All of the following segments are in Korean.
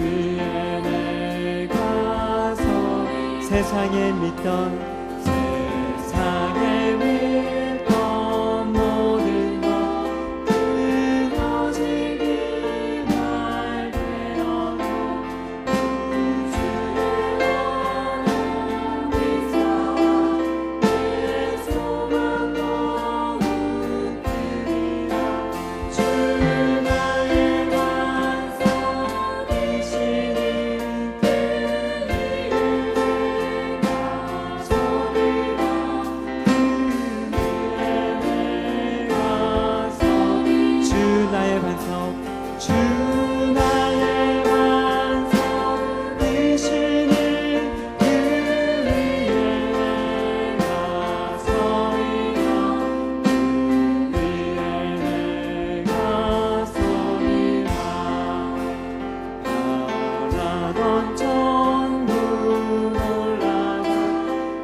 위에 내가 서 세상에 믿던 모든 것 그 오직 이 말 되어도 주의 언어 미사와 내 소망 너무 크리라 주 나의 반석 되시니 그 위에 내가 서리라 주 나의 반석 주 나의 반석 되시니 그 위에 내가 서리라 그 위에 내가 서리라 바라던 천국 올라가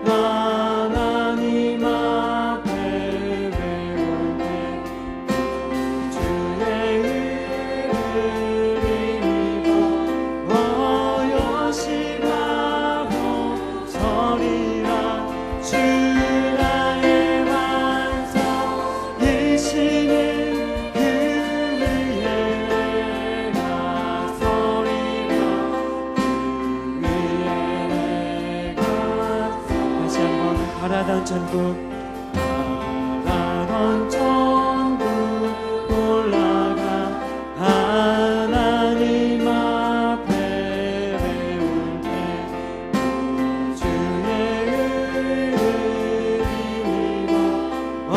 하나님 앞에 배울 때 주의 의를 힘입어 여심하고 서리라 주 나의 반석 되시니 그 위에 내가 서리라 그 위에 내가 다시 한번 바라던 천국 바라던 천국 올라가 하나님 앞에 배울 때 주의 의를 힘입어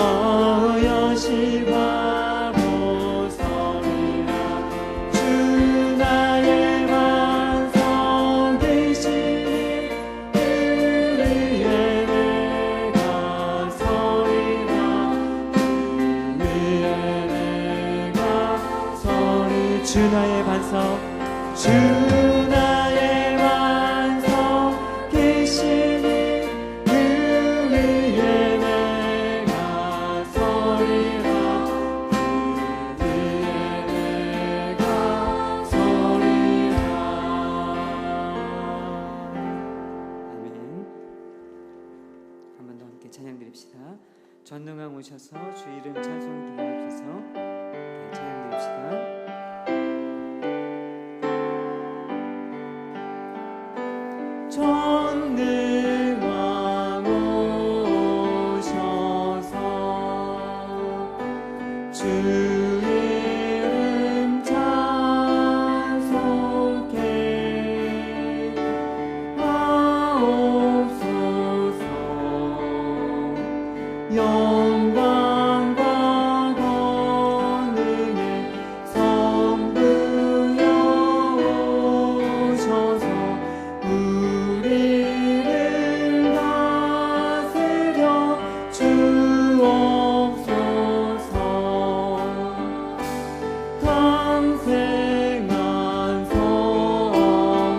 여심하고 서리라 주 나의 반석 되시니 그 위에 내가 서리라 그 위에 내가 서리 주 나의 반석 주 나의 반석 계시니 그 위에 내가 서리라 그 위에 내가 서리라 아멘. 한 번 더 함께 찬양 드립시다. 전능왕 오셔서 주 이름 찬송 기하옵소서. 찬양 드립시다. 전능왕 오셔서 주 이름 찬송해 하옵소서. 영광과 권능의 성부여 오셔서 우리를 다스려 주옵소서. 강생한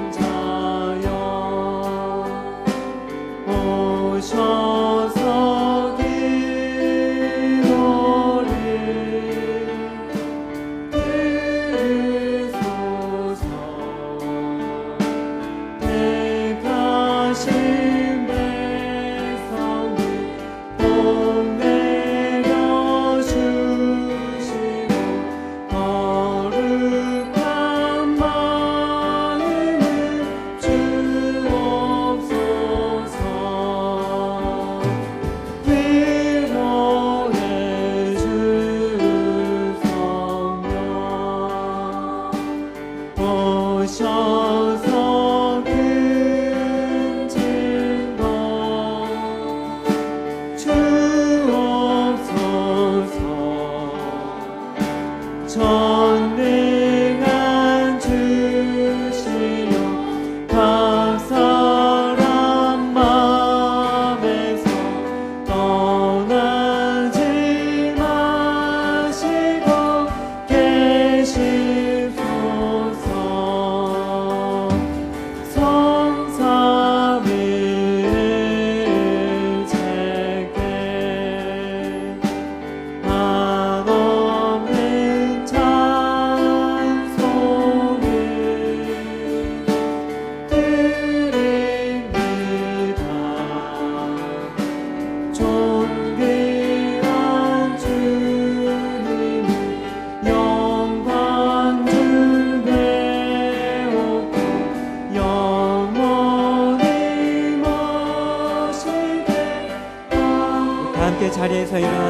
성자여 오셔서 기도를 들으소서. 택하신 백성을 복 내려주시고 거룩한 마음을 주옵소서. 위로해 주 성령 오셔서 큰 증거 주옵소서. 전능한 주시여 각 사람 마음에서 떠나지 마시고 계시소서.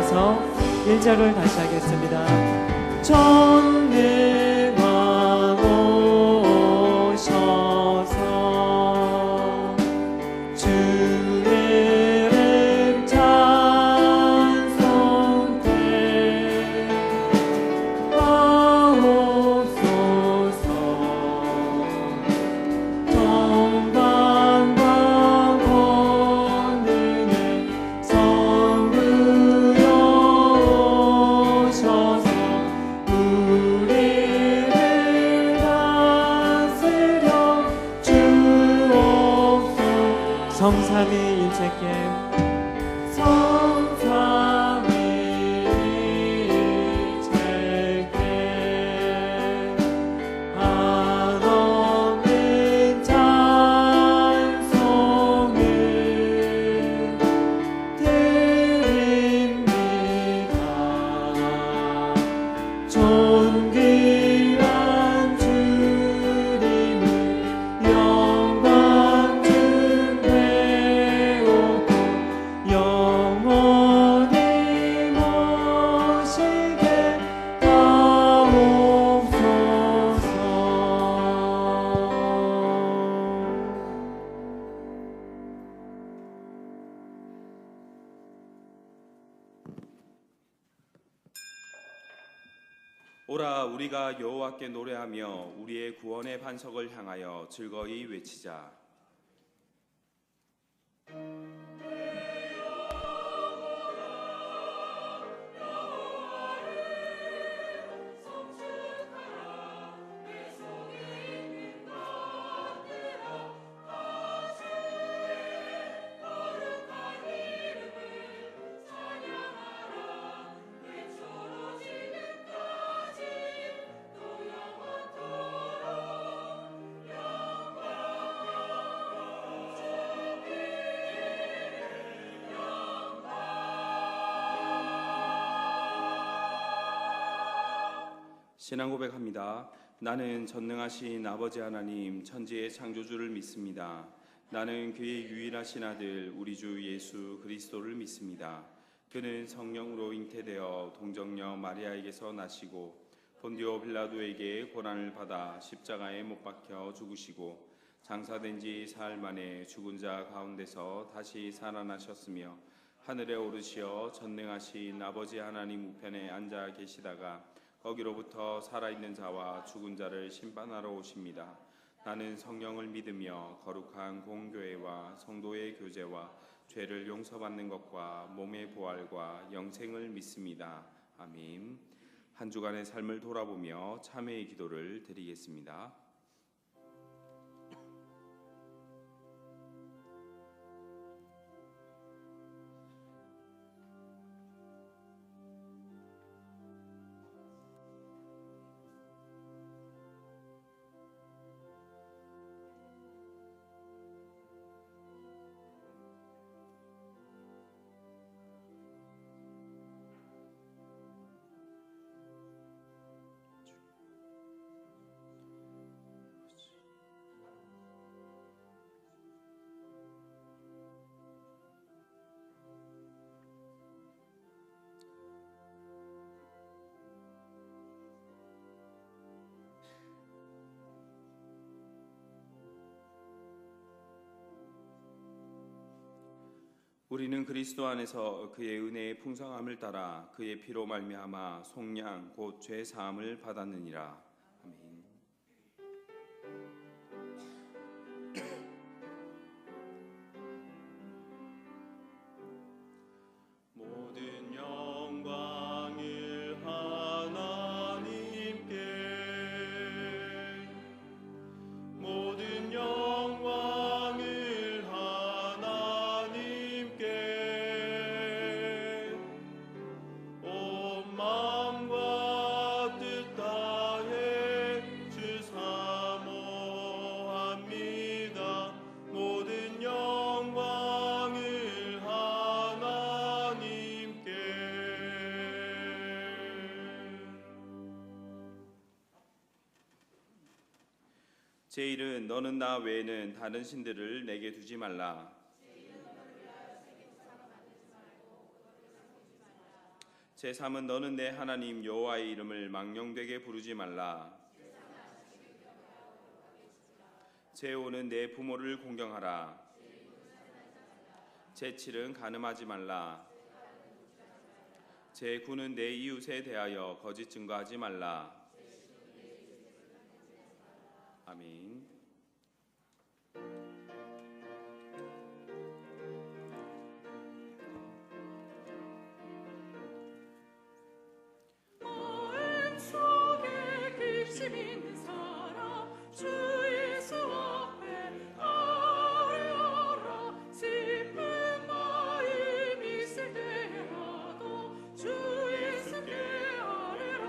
일어나서 1절을 다시 하겠습니다. 전능하오셔서 주 이름 찬송되 하옵소서. 정당과 권능의 성부여 오셔서 우리를 다스려 주옵소서. 성삼위일체께 성삼위일체께 한없는 찬송을 드립니다. 존귀한 주님을 영광 중배우고 영원히 모시게 하옵소서. 오라 우리가 여호와께 노래하며 우리의 구원의 반석을 향하여 즐거이 외치자. 신앙 고백합니다. 나는 전능하신 아버지 하나님 천지의 창조주를 믿습니다. 나는 그의 유일하신 아들 우리 주 예수 그리스도를 믿습니다. 그는 성령으로 잉태되어 동정녀 마리아에게서 나시고 본디오 빌라도에게 고난을 받아 십자가에 못 박혀 죽으시고 장사된 지 사흘 만에 죽은 자 가운데서 다시 살아나셨으며 하늘에 오르시어 전능하신 아버지 하나님 우편에 앉아 계시다가 거기로부터 살아있는 자와 죽은 자를 심판하러 오십니다. 나는 성령을 믿으며 거룩한 공교회와 성도의 교제와 죄를 용서받는 것과 몸의 부활과 영생을 믿습니다. 아멘. 한 주간의 삶을 돌아보며 참회의 기도를 드리겠습니다. 우리는 그리스도 안에서 그의 은혜의 풍성함을 따라 그의 피로 말미암아 속량 곧 죄 사함을 받았느니라. 아멘. 모든 영광을 하나님께 모든 영광을 하나님께 온 마음과 뜻 다해 주 사모합니다. 모든 영광을 하나님께. 제1은 너는 나 외에는 다른 신들을 내게 두지 말라. 제3은 너는 내 하나님 여호와의 이름을 망령되게 부르지 말라. 제5는 내 부모를 공경하라. 제7은 간음하지 말라. 제9는 내 이웃에 대하여 거짓 증거하지 말라. 아멘. 마음속에 깊이 있는 사람 주 예수 앞에 아뢰어라. 슬픈 마음 있을 때라도 주 예수께 아뢰라.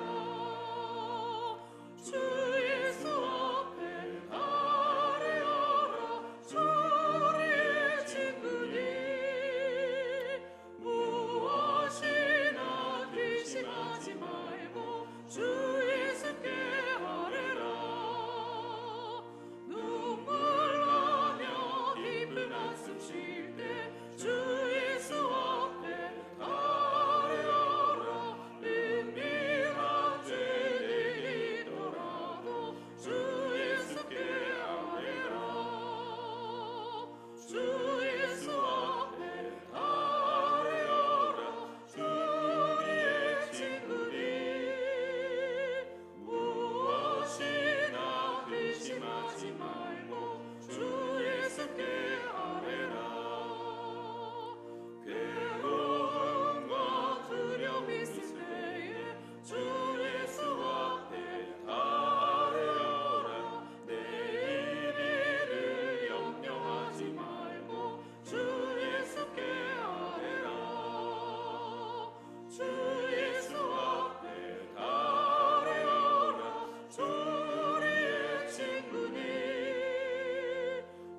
주 예수 앞에 아뢰어라. 주 우리의 친구니 무엇이나 근심하지 말고 주 예수께 아뢰라. 눈물 나며 깊은 한숨 쉴 때 주 예수 앞에 아뢰어라. 은밀한 죄들이 있더라도 주 예수께 아뢰라. 주 예수 앞에 아뢰어라. 주 우리의 친구니 무엇이나 근심하지 말고 주 예수께 아뢰라. 괴로움과 두려움 있을 때에 주 예수 앞에 아뢰어라. 내일 일을 염려하지 말고 주 예수께 아뢰라. 주 예수 앞에 아뢰어라. 주 우리의 친구니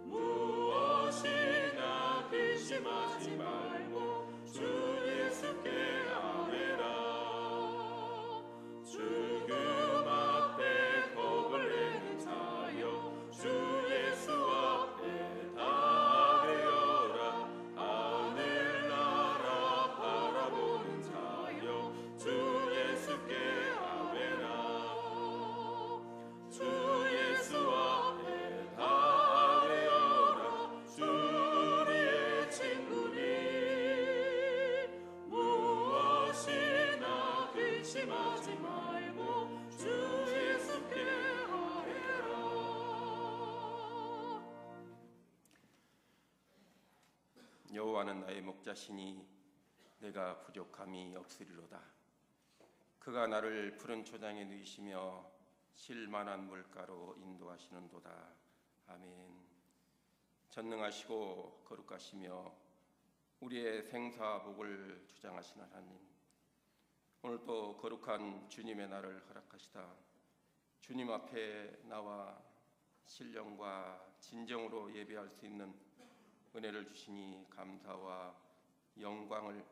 무엇이나 근심하지 말고 주 예수께 아뢰라. 죽음 앞에 겁을 내는 자여 주 예수 앞에 아뢰어라. 하늘나라 바라보는 자여 주 예수께 아뢰라. 주 예수 앞에 아뢰어라. 주 우리의 친구니 무엇이나 근심하지 말고 주 예수께 아뢰라. 여호와는 나의 목자시니 내가 부족함이 없으리로다. 그가 나를 푸른 초장에 누이시며 쉴만한 물가로 인도하시는도다. 아멘. 전능하시고 거룩하시며 우리의 생사복을 주장하신 하나님, 오늘도 거룩한 주님의 날을 허락하시다 주님 앞에 나와 신령과 진정으로 예배할 수 있는 은혜를 주시니 감사와 영광을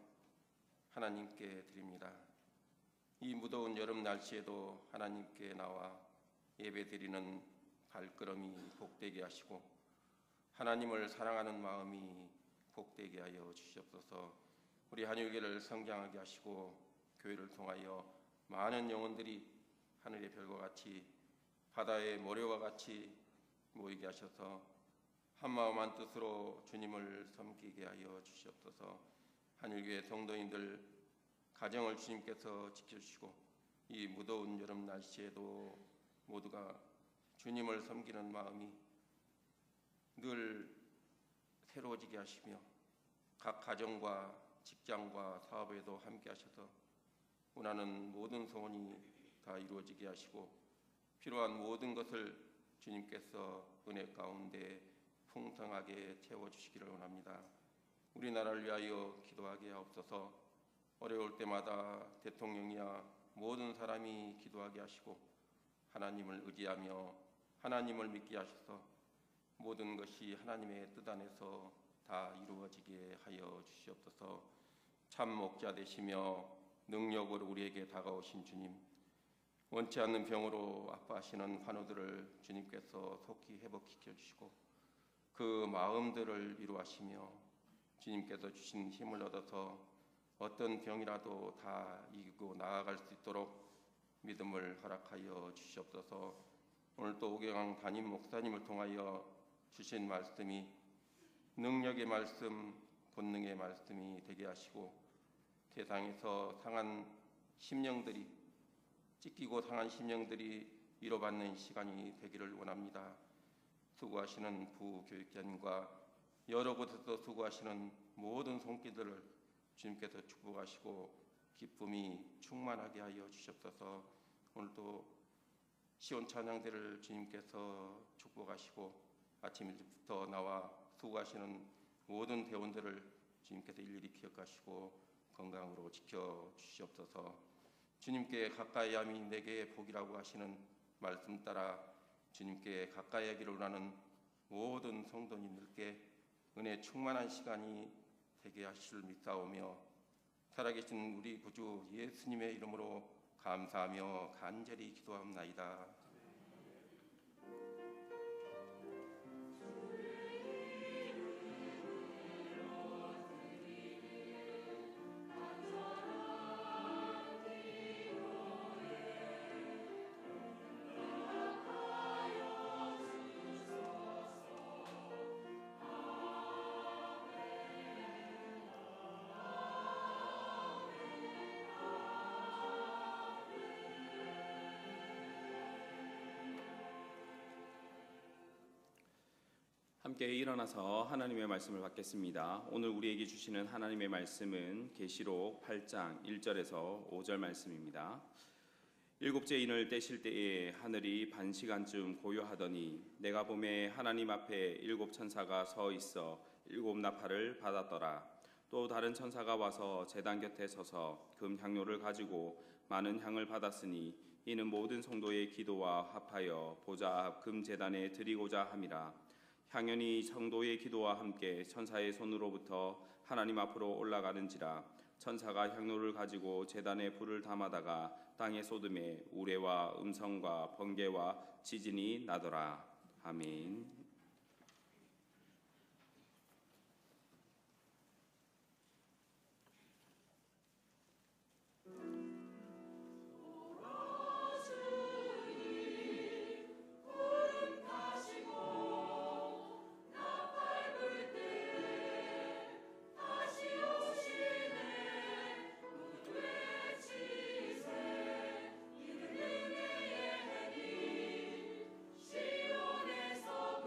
하나님께 드립니다. 이 무더운 여름 날씨에도 하나님께 나와 예배드리는 발걸음이 복되게 하시고 하나님을 사랑하는 마음이 복되게 하여 주시옵소서. 우리 한유교회를 성장하게 하시고 교회를 통하여 많은 영혼들이 하늘의 별과 같이 바다의 모래와 같이 모이게 하셔서 한마음 한뜻으로 주님을 섬기게 하여 주시옵소서. 한일교회 성도인들 가정을 주님께서 지켜주시고 이 무더운 여름 날씨에도 모두가 주님을 섬기는 마음이 늘 새로워지게 하시며 각 가정과 직장과 사업에도 함께 하셔서 원하는 모든 소원이 다 이루어지게 하시고 필요한 모든 것을 주님께서 은혜 가운데 풍성하게 채워주시기를 원합니다. 우리나라를 위하여 기도하게 하옵소서. 어려울 때마다 대통령이야 모든 사람이 기도하게 하시고 하나님을 의지하며 하나님을 믿게 하셔서 모든 것이 하나님의 뜻 안에서 다 이루어지게 하여 주시옵소서. 참 목자 되시며 능력으로 우리에게 다가오신 주님, 원치 않는 병으로 아파하시는 환우들을 주님께서 속히 회복시켜 주시고 그 마음들을 위로하시며 주님께서 주신 힘을 얻어서 어떤 병이라도 다 이기고 나아갈 수 있도록 믿음을 허락하여 주시옵소서. 오늘 또 오경왕 담임 목사님을 통하여 주신 말씀이 능력의 말씀, 본능의 말씀이 되게 하시고 세상에서 상한 심령들이 찢기고 상한 심령들이 위로받는 시간이 되기를 원합니다. 수고하시는 부교육자님과 여러 곳에서 수고하시는 모든 손길들을 주님께서 축복하시고 기쁨이 충만하게 하여 주시옵소서. 오늘도 시온 찬양대를 주님께서 축복하시고 아침 일찍부터 나와 수고하시는 모든 대원들을 주님께서 일일이 기억하시고 건강으로 지켜주시옵소서. 주님께 가까이 함이 내게 복이라고 하시는 말씀 따라 주님께 가까이 하기를 원하는 모든 성도님들께 은혜 충만한 시간이 되게 하실 믿사오며 살아계신 우리 구주 예수님의 이름으로 감사하며 간절히 기도합나이다. 함께 일어나서 하나님의 말씀을 받겠습니다. 오늘 우리에게 주시는 하나님의 말씀은 계시록 8장 1절에서 5절 말씀입니다. 일곱째 인을 떼실 때에 하늘이 반시간쯤 고요하더니 내가 보매 하나님 앞에 일곱 천사가 서 있어 일곱 나팔을 받았더라. 또 다른 천사가 와서 제단 곁에 서서 금 향료를 가지고 많은 향을 받았으니 이는 모든 성도의 기도와 합하여 보좌 앞 금 제단에 드리고자 함이라. 향연이 성도의 기도와 함께 천사의 손으로부터 하나님 앞으로 올라가는지라. 천사가 향로를 가지고 제단에 불을 담아다가 땅에 쏟음에 우레와 음성과 번개와 지진이 나더라. 아멘. 시온에서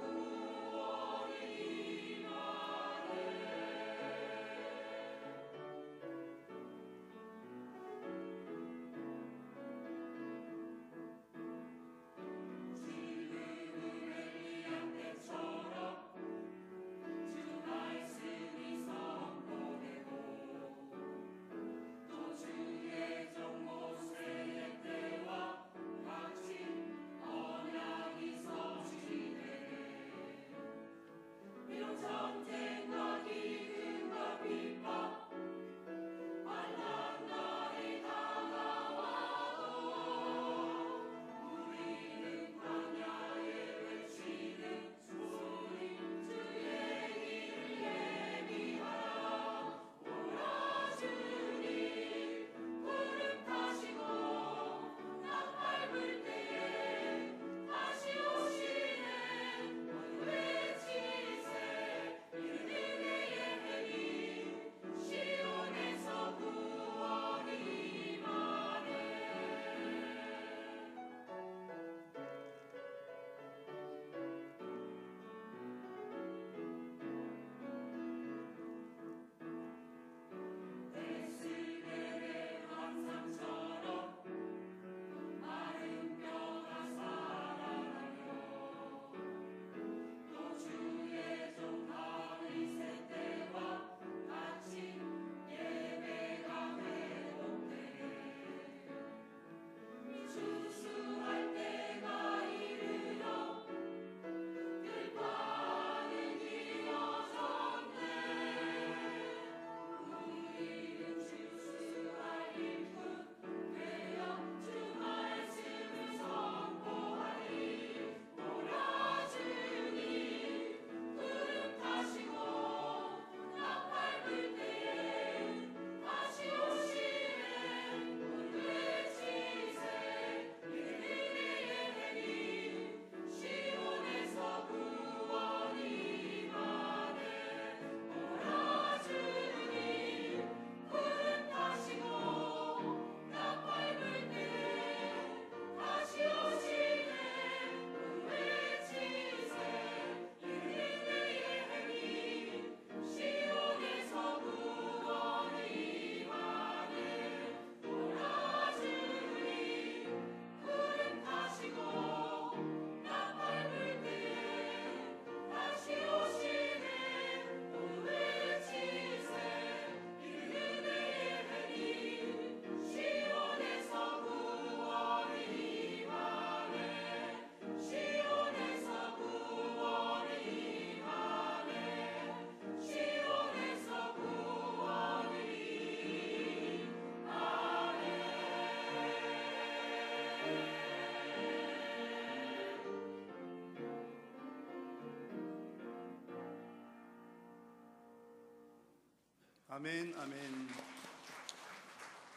아멘, 아멘.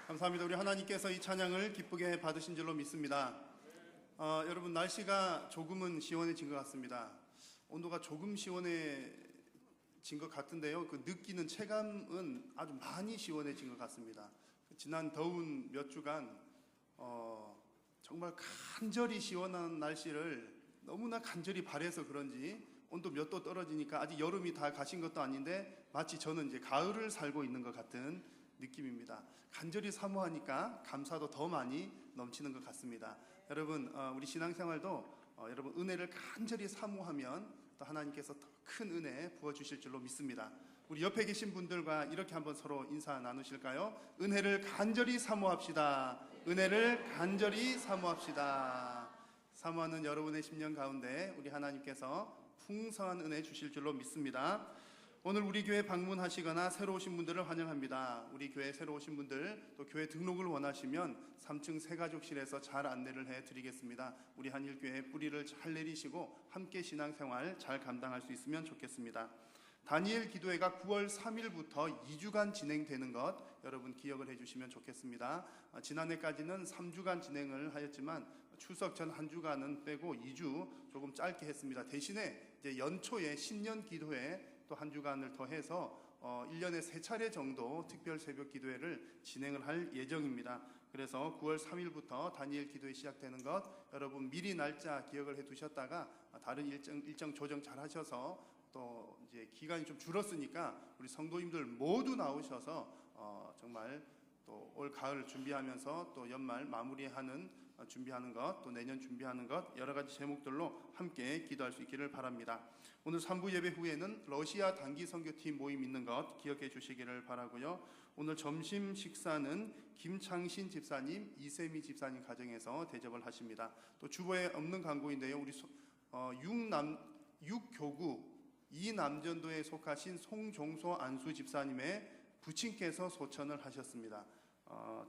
감사합니다. 우리 하나님께서 이 찬양을 기쁘게 받으신 줄로 믿습니다. 여러분, 날씨가 조금은 시원해진 것 같습니다. 온도가 조금 시원해진 것 같은데요. 그 느끼는 체감은 아주 많이 시원해진 것 같습니다. 지난 더운 몇 주간 정말 간절히 시원한 날씨를 너무나 간절히 바래서 그런지 온도 몇 도 떨어지니까 아직 여름이 다 가신 것도 아닌데 마치 저는 이제 가을을 살고 있는 것 같은 느낌입니다. 간절히 사모하니까 감사도 더 많이 넘치는 것 같습니다. 여러분, 우리 신앙생활도 여러분 은혜를 간절히 사모하면 또 하나님께서 더 큰 은혜 부어주실 줄로 믿습니다. 우리 옆에 계신 분들과 이렇게 한번 서로 인사 나누실까요? 은혜를 간절히 사모합시다. 은혜를 간절히 사모합시다. 사모하는 여러분의 심령 가운데 우리 하나님께서 풍성한 은혜 주실 줄로 믿습니다. 오늘 우리 교회 방문하시거나 새로 오신 분들을 환영합니다. 우리 교회 새로 오신 분들 또 교회 등록을 원하시면 3층 새가족실에서 잘 안내를 해드리겠습니다. 우리 한일교회 뿌리를 잘 내리시고 함께 신앙생활 잘 감당할 수 있으면 좋겠습니다. 다니엘 기도회가 9월 3일부터 2주간 진행되는 것 여러분 기억을 해주시면 좋겠습니다. 지난해까지는 3주간 진행을 하였지만 추석 전 한 주간은 빼고 2주 조금 짧게 했습니다. 대신에 이제 연초에 신년 기도회 또 한 주간을 더해서 1년에 3차례 정도 특별 새벽 기도회를 진행을 할 예정입니다. 그래서 9월 3일부터 다니엘 기도회 시작되는 것 여러분 미리 날짜 기억을 해 두셨다가 다른 일정 조정 잘 하셔서 또 이제 기간이 좀 줄었으니까 우리 성도님들 모두 나오셔서 정말 또 올 가을 준비하면서 또 연말 마무리하는 준비하는 것, 또 내년 준비하는 것 여러 가지 제목들로 함께 기도할 수 있기를 바랍니다. 오늘 3부 예배 후에는 러시아 단기 선교팀 모임 있는 것 기억해 주시기를 바라고요. 오늘 점심 식사는 김창신 집사님, 이세미 집사님 가정에서 대접을 하십니다. 또 주보에 없는 광고인데요. 우리 6교구 이남전도에 속하신 송종소 안수 집사님의 부친께서 소천을 하셨습니다.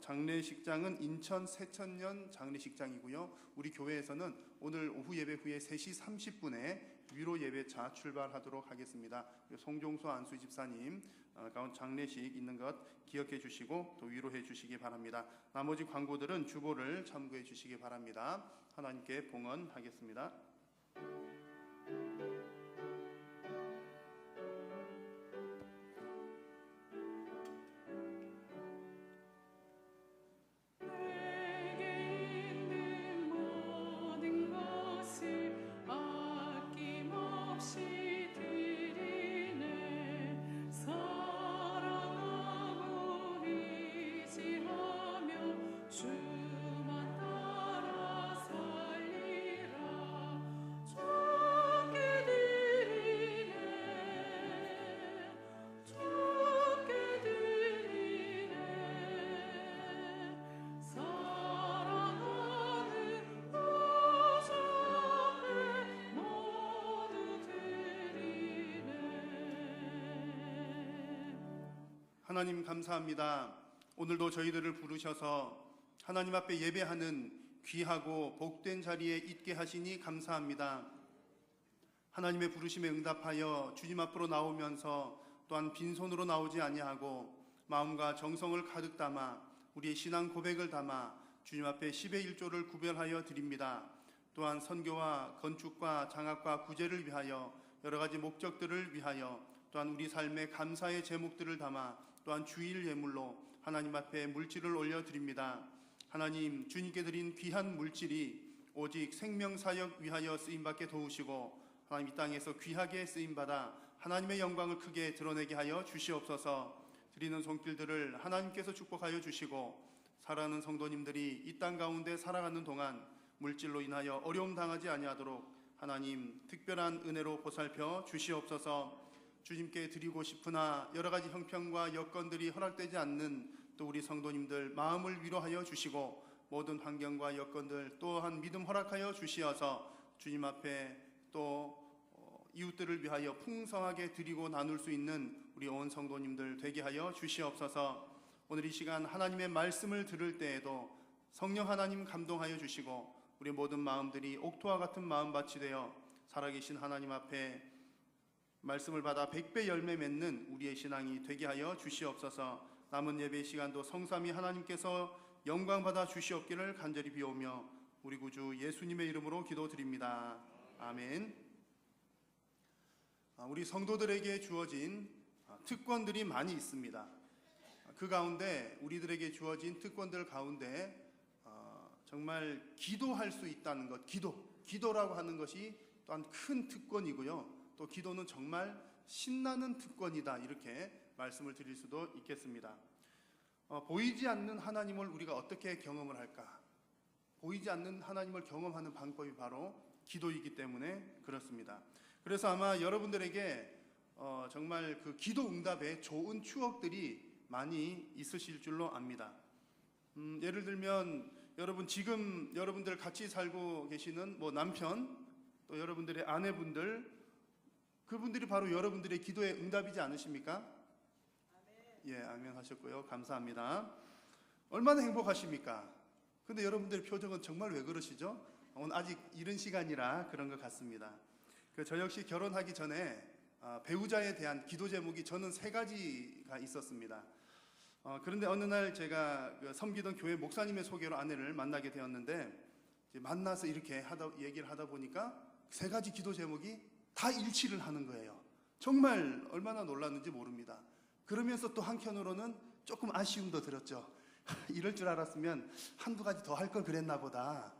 장례식장은 인천 세천년 장례식장이고요. 우리 교회에서는 오늘 오후 예배 후에 3시 30분에 위로 예배차 출발하도록 하겠습니다. 송종소 안수 집사님 장례식 있는 것 기억해 주시고 또 위로해 주시기 바랍니다. 나머지 광고들은 주보를 참고해 주시기 바랍니다. 하나님께 봉헌하겠습니다. 하나님 감사합니다. 오늘도 저희들을 부르셔서 하나님 앞에 예배하는 귀하고 복된 자리에 있게 하시니 감사합니다. 하나님의 부르심에 응답하여 주님 앞으로 나오면서 또한 빈손으로 나오지 아니하고 마음과 정성을 가득 담아 우리의 신앙 고백을 담아 주님 앞에 10의 1조를 구별하여 드립니다. 또한 선교와 건축과 장학과 구제를 위하여 여러 가지 목적들을 위하여 또한 우리 삶의 감사의 제목들을 담아 또한 주일 예물로 하나님 앞에 물질을 올려드립니다. 하나님, 주님께 드린 귀한 물질이 오직 생명사역 위하여 쓰임받게 도우시고 하나님 이 땅에서 귀하게 쓰임받아 하나님의 영광을 크게 드러내게 하여 주시옵소서. 드리는 손길들을 하나님께서 축복하여 주시고 사랑하는 성도님들이 이 땅 가운데 살아가는 동안 물질로 인하여 어려움 당하지 아니하도록 하나님 특별한 은혜로 보살펴 주시옵소서. 주님께 드리고 싶으나 여러 가지 형편과 여건들이 허락되지 않는 또 우리 성도님들 마음을 위로하여 주시고 모든 환경과 여건들 또한 믿음 허락하여 주시어서 주님 앞에 또 이웃들을 위하여 풍성하게 드리고 나눌 수 있는 우리 온 성도님들 되게 하여 주시옵소서. 오늘 이 시간 하나님의 말씀을 들을 때에도 성령 하나님 감동하여 주시고 우리 모든 마음들이 옥토와 같은 마음밭이 되어 살아계신 하나님 앞에 말씀을 받아 100배 열매 맺는 우리의 신앙이 되게 하여 주시옵소서. 남은 예배 시간도 성삼위 하나님께서 영광 받아 주시옵기를 간절히 비오며 우리 구주 예수님의 이름으로 기도드립니다. 아멘. 우리 성도들에게 주어진 특권들이 많이 있습니다. 그 가운데 우리들에게 주어진 특권들 가운데 정말 기도할 수 있다는 것, 기도라고 하는 것이 또한 큰 특권이고요. 또 기도는 정말 신나는 특권이다, 이렇게 말씀을 드릴 수도 있겠습니다. 보이지 않는 하나님을 우리가 어떻게 경험을 할까? 보이지 않는 하나님을 경험하는 방법이 바로 기도이기 때문에 그렇습니다. 그래서 아마 여러분들에게 정말 그 기도 응답에 좋은 추억들이 많이 있으실 줄로 압니다. 예를 들면 지금 여러분들 같이 살고 계시는 남편, 또 여러분들의 아내분들, 그분들이 바로 여러분들의 기도의 응답이지 않으십니까? 예, 아멘 하셨고요. 감사합니다. 얼마나 행복하십니까? 근데 여러분들의 표정은 정말 왜 그러시죠? 오늘 아직 이른 시간이라 그런 것 같습니다. 저 역시 결혼하기 전에 배우자에 대한 기도 제목이 저는 3가지가 있었습니다. 그런데 어느 날 제가 섬기던 교회 목사님의 소개로 아내를 만나게 되었는데, 만나서 이렇게 얘기를 하다 보니까 3가지 기도 제목이 다 일치를 하는 거예요. 정말 얼마나 놀랐는지 모릅니다. 그러면서 또 한편으로는 조금 아쉬움도 들었죠. 이럴 줄 알았으면 한두 가지 더 할 걸 그랬나 보다.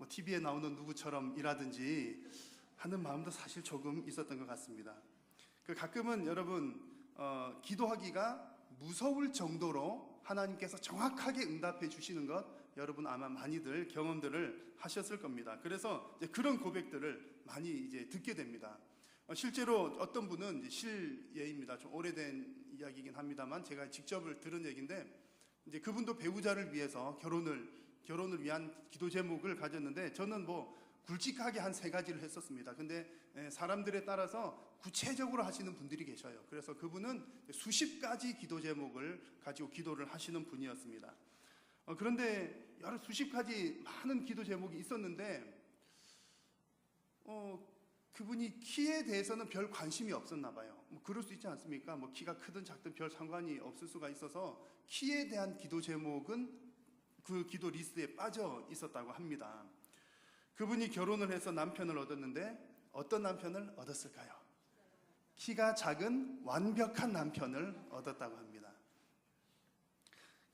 TV에 나오는 누구처럼 일하든지 하는 마음도 사실 조금 있었던 것 같습니다. 가끔은 여러분 기도하기가 무서울 정도로 하나님께서 정확하게 응답해 주시는 것, 여러분 아마 많이들 경험들을 하셨을 겁니다. 그래서 이제 그런 고백들을 많이 이제 듣게 됩니다. 실제로 어떤 분은 실예입니다. 좀 오래된 이야기이긴 합니다만 제가 직접 들은 얘기인데, 이제 그분도 배우자를 위해서 결혼을 위한 기도 제목을 가졌는데, 저는 굵직하게 한 3가지를 했었습니다. 근데 사람들에 따라서 구체적으로 하시는 분들이 계셔요. 그래서 그분은 수십 가지 기도 제목을 가지고 기도를 하시는 분이었습니다. 그런데 여러 수십 가지 많은 기도 제목이 있었는데 그분이 키에 대해서는 별 관심이 없었나 봐요. 그럴 수 있지 않습니까? 키가 크든 작든 별 상관이 없을 수가 있어서 키에 대한 기도 제목은 그 기도 리스트에 빠져 있었다고 합니다. 그분이 결혼을 해서 남편을 얻었는데 어떤 남편을 얻었을까요? 키가 작은 완벽한 남편을 얻었다고 합니다.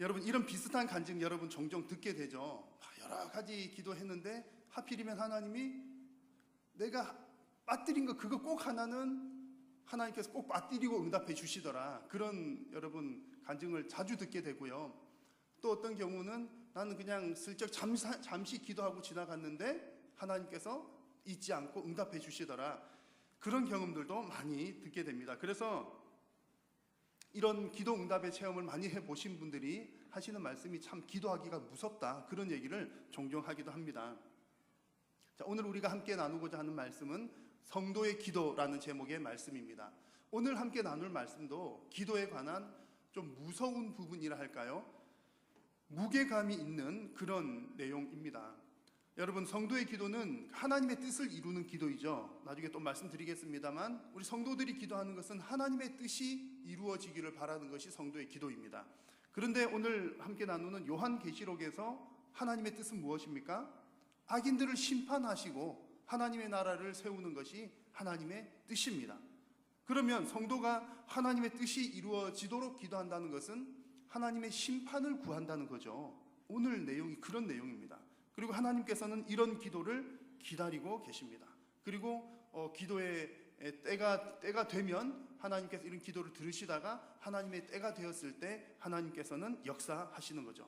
여러분, 이런 비슷한 간증 여러분 종종 듣게 되죠. 여러 가지 기도했는데 하필이면 하나님이 내가 빠뜨린 거 그거 꼭 하나는 하나님께서 꼭 빠뜨리고 응답해 주시더라. 그런 여러분 간증을 자주 듣게 되고요. 또 어떤 경우는 나는 그냥 슬쩍 잠시 기도하고 지나갔는데 하나님께서 잊지 않고 응답해 주시더라. 그런 경험들도 많이 듣게 됩니다. 그래서 이런 기도 응답의 체험을 많이 해보신 분들이 하시는 말씀이 참 기도하기가 무섭다, 그런 얘기를 종종 하기도 합니다. 자, 오늘 우리가 함께 나누고자 하는 말씀은 성도의 기도라는 제목의 말씀입니다. 오늘 함께 나눌 말씀도 기도에 관한 좀 무서운 부분이라 할까요? 무게감이 있는 그런 내용입니다. 여러분, 성도의 기도는 하나님의 뜻을 이루는 기도이죠. 나중에 또 말씀드리겠습니다만 우리 성도들이 기도하는 것은 하나님의 뜻이 이루어지기를 바라는 것이 성도의 기도입니다. 그런데 오늘 함께 나누는 요한계시록에서 하나님의 뜻은 무엇입니까? 악인들을 심판하시고 하나님의 나라를 세우는 것이 하나님의 뜻입니다. 그러면 성도가 하나님의 뜻이 이루어지도록 기도한다는 것은 하나님의 심판을 구한다는 거죠. 오늘 내용이 그런 내용입니다. 그리고 하나님께서는 이런 기도를 기다리고 계십니다. 그리고 기도의 때가 되면 하나님께서 이런 기도를 들으시다가 하나님의 때가 되었을 때 하나님께서는 역사하시는 거죠.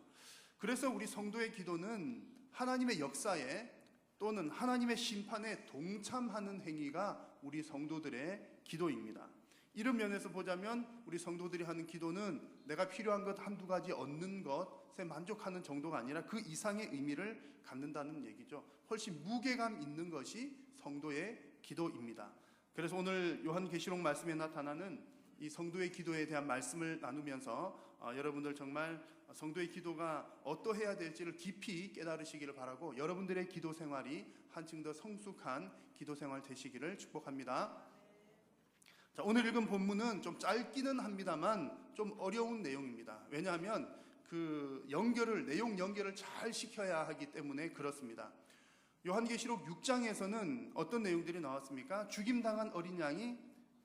그래서 우리 성도의 기도는 하나님의 역사에 또는 하나님의 심판에 동참하는 행위가 우리 성도들의 기도입니다. 이런 면에서 보자면 우리 성도들이 하는 기도는 내가 필요한 것 한두 가지 얻는 것에 만족하는 정도가 아니라 그 이상의 의미를 갖는다는 얘기죠. 훨씬 무게감 있는 것이 성도의 기도입니다. 그래서 오늘 요한계시록 말씀에 나타나는 이 성도의 기도에 대한 말씀을 나누면서 여러분들 정말 성도의 기도가 어떠해야 될지를 깊이 깨달으시기를 바라고 여러분들의 기도 생활이 한층 더 성숙한 기도 생활 되시기를 축복합니다. 자, 오늘 읽은 본문은 좀 짧기는 합니다만 좀 어려운 내용입니다. 왜냐하면 내용 연결을 잘 시켜야 하기 때문에 그렇습니다. 요한계시록 6장에서는 어떤 내용들이 나왔습니까? 죽임당한 어린 양이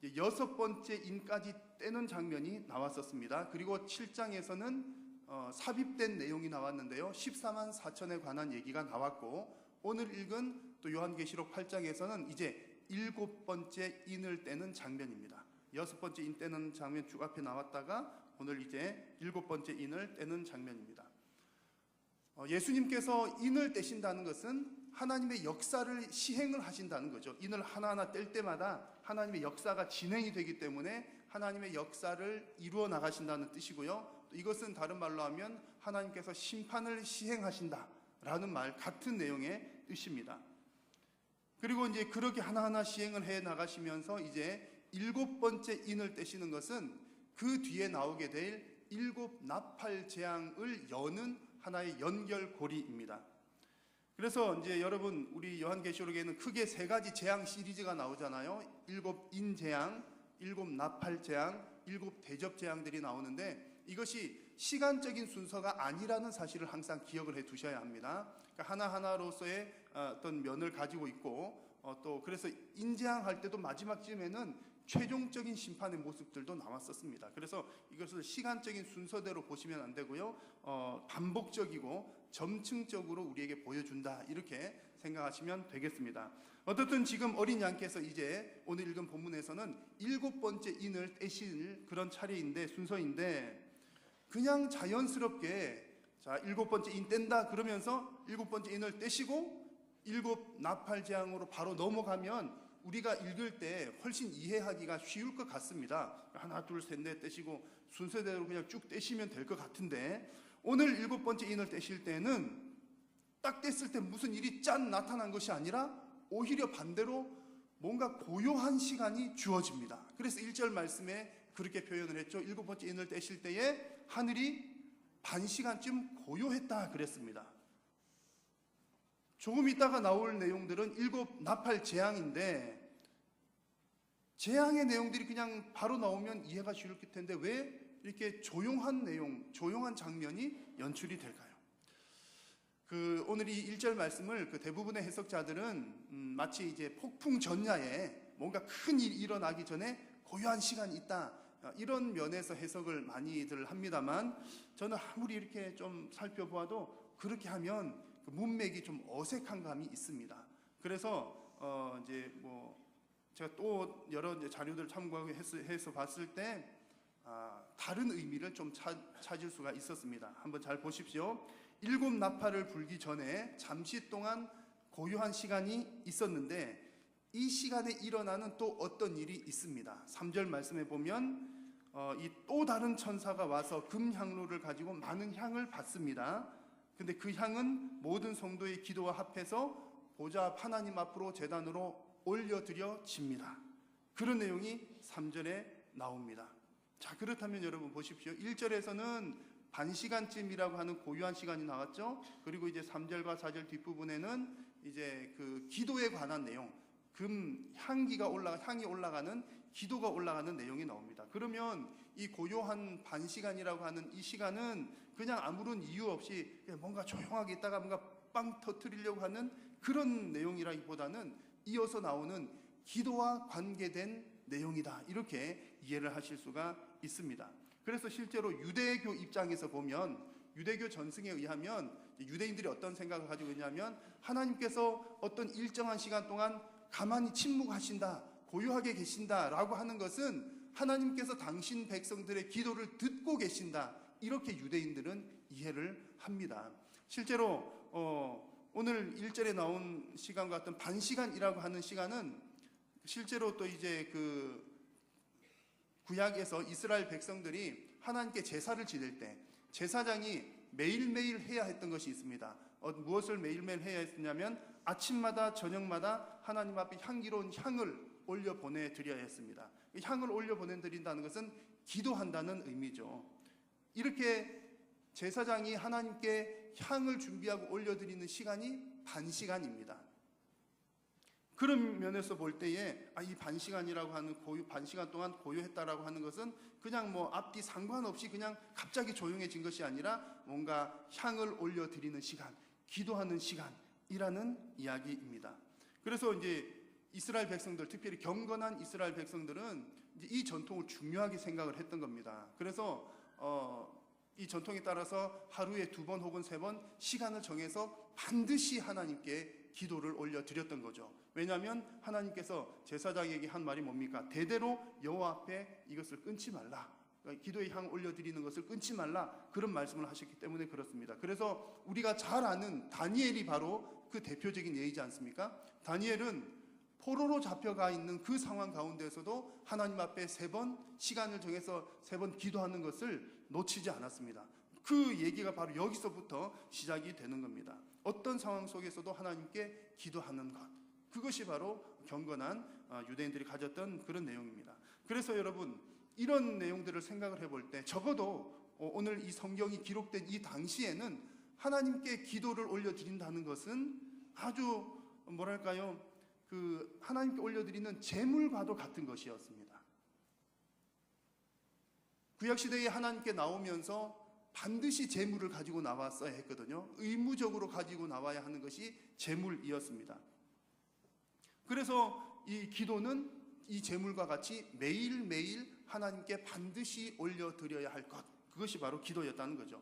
6번째 인까지 떼는 장면이 나왔었습니다. 그리고 7장에서는 삽입된 내용이 나왔는데요. 14만 4천에 관한 얘기가 나왔고, 오늘 읽은 또 요한계시록 8장에서는 이제 7번째 인을 떼는 장면입니다. 6번째 인 떼는 장면 쭉 앞에 나왔다가 오늘 이제 7번째 인을 떼는 장면입니다. 예수님께서 인을 떼신다는 것은 하나님의 역사를 시행을 하신다는 거죠. 인을 하나하나 뗄 때마다 하나님의 역사가 진행이 되기 때문에 하나님의 역사를 이루어 나가신다는 뜻이고요. 또 이것은 다른 말로 하면 하나님께서 심판을 시행하신다라는 말 같은 내용의 뜻입니다. 그리고 이제 그렇게 하나하나 시행을 해 나가시면서 이제 7번째 인을 떼시는 것은 그 뒤에 나오게 될 7 나팔 재앙을 여는 하나의 연결고리입니다. 그래서 이제 여러분, 우리 요한계시록에는 크게 3가지 재앙 시리즈가 나오잖아요. 7 인재앙, 7 나팔 재앙, 7 대접 재앙들이 나오는데, 이것이 시간적인 순서가 아니라는 사실을 항상 기억을 해 두셔야 합니다. 그러니까 하나하나로서의 어떤 면을 가지고 있고, 또 그래서 인재앙 할 때도 마지막쯤에는 최종적인 심판의 모습들도 나왔었습니다. 그래서 이것을 시간적인 순서대로 보시면 안 되고요. 반복적이고 점층적으로 우리에게 보여준다, 이렇게 생각하시면 되겠습니다. 어떻든 지금 어린 양께서 이제 오늘 읽은 본문에서는 7번째 인을 떼실 그런 차례인데, 순서인데, 그냥 자연스럽게 자 7번째 인 뗀다 그러면서 7번째 인을 떼시고 7 나팔 재앙으로 바로 넘어가면 우리가 읽을 때 훨씬 이해하기가 쉬울 것 같습니다. 하나 둘 셋 넷 떼시고 순서대로 그냥 쭉 떼시면 될 것 같은데, 오늘 7번째 인을 떼실 때는 딱 뗐을 때 무슨 일이 짠 나타난 것이 아니라 오히려 반대로 뭔가 고요한 시간이 주어집니다. 그래서 1절 말씀에 그렇게 표현을 했죠. 7번째 인을 떼실 때에 하늘이 반 시간쯤 고요했다 그랬습니다. 조금 있다가 나올 내용들은 7 나팔 재앙인데, 재앙의 내용들이 그냥 바로 나오면 이해가 쉬울 텐데 왜 이렇게 조용한 내용, 조용한 장면이 연출이 될까요? 오늘 이 1절 말씀을 대부분의 해석자들은 마치 이제 폭풍 전야에 뭔가 큰 일이 일어나기 전에 고요한 시간이 있다, 이런 면에서 해석을 많이들 합니다만, 저는 아무리 이렇게 좀 살펴보아도 그렇게 하면 문맥이 좀 어색한 감이 있습니다. 그래서 이제 제가 또 여러 자료들 참고하고 해서 봤을 때 다른 의미를 좀 찾을 수가 있었습니다. 한번 잘 보십시오. 7 나팔을 불기 전에 잠시 동안 고요한 시간이 있었는데, 이 시간에 일어나는 또 어떤 일이 있습니다. 3절 말씀에 보면 이 또 다른 천사가 와서 금향로를 가지고 많은 향을 받습니다. 근데 그 향은 모든 성도의 기도와 합해서 보좌 앞 하나님 앞으로 제단으로 올려드려집니다. 그런 내용이 3절에 나옵니다. 자, 그렇다면 여러분 보십시오. 1절에서는 반 시간쯤이라고 하는 고요한 시간이 나왔죠. 그리고 이제 3절과 4절 뒷부분에는 이제 그 기도에 관한 내용, 향이 올라가는, 기도가 올라가는 내용이 나옵니다. 그러면 이 고요한 반 시간이라고 하는 이 시간은 그냥 아무런 이유 없이 그냥 뭔가 조용하게 있다가 뭔가 빵 터뜨리려고 하는 그런 내용이라기보다는 이어서 나오는 기도와 관계된 내용이다, 이렇게 이해를 하실 수가 있습니다. 그래서 실제로 유대교 입장에서 보면, 유대교 전승에 의하면 유대인들이 어떤 생각을 가지고 있냐면, 하나님께서 어떤 일정한 시간 동안 가만히 침묵하신다, 고요하게 계신다라고 하는 것은 하나님께서 당신 백성들의 기도를 듣고 계신다, 이렇게 유대인들은 이해를 합니다. 실제로 오늘 1절에 나온 시간과 같은 반 시간이라고 하는 시간은 실제로 또 이제 구약에서 이스라엘 백성들이 하나님께 제사를 지낼 때 제사장이 매일매일 해야 했던 것이 있습니다. 무엇을 매일매일 해야 했냐면 아침마다 저녁마다 하나님 앞에 향기로운 향을 올려 보내드려야 했습니다. 향을 올려 보내드린다는 것은 기도한다는 의미죠. 이렇게 제사장이 하나님께 향을 준비하고 올려드리는 시간이 반 시간입니다. 그런 면에서 볼 때에 이 반시간이라고 하는 반시간 동안 고요했다라고 하는 것은 그냥 뭐 앞뒤 상관없이 그냥 갑자기 조용해진 것이 아니라 뭔가 향을 올려드리는 시간, 기도하는 시간이라는 이야기입니다. 그래서 이제 이스라엘 백성들, 특별히 경건한 이스라엘 백성들은 이제 이 전통을 중요하게 생각을 했던 겁니다. 그래서 이 전통에 따라서 하루에 2번 혹은 3번 시간을 정해서 반드시 하나님께 기도를 올려드렸던 거죠. 왜냐하면 하나님께서 제사장에게 한 말이 뭡니까? 대대로 여호와 앞에 이것을 끊지 말라. 그러니까 기도의 향 올려드리는 것을 끊지 말라. 그런 말씀을 하셨기 때문에 그렇습니다. 그래서 우리가 잘 아는 다니엘이 바로 그 대표적인 예이지 않습니까? 다니엘은 포로로 잡혀가 있는 그 상황 가운데서도 하나님 앞에 3번 시간을 정해서 3번 기도하는 것을 놓치지 않았습니다. 그 얘기가 바로 여기서부터 시작이 되는 겁니다. 어떤 상황 속에서도 하나님께 기도하는 것, 그것이 바로 경건한 유대인들이 가졌던 그런 내용입니다. 그래서 여러분, 이런 내용들을 생각을 해볼 때 적어도 오늘 이 성경이 기록된 이 당시에는 하나님께 기도를 올려드린다는 것은 아주 뭐랄까요, 그 하나님께 올려드리는 제물과도 같은 것이었습니다. 구약시대에 하나님께 나오면서 반드시 제물을 가지고 나왔어야 했거든요. 의무적으로 가지고 나와야 하는 것이 제물이었습니다. 그래서 이 기도는 이 제물과 같이 매일매일 하나님께 반드시 올려드려야 할 것, 그것이 바로 기도였다는 거죠.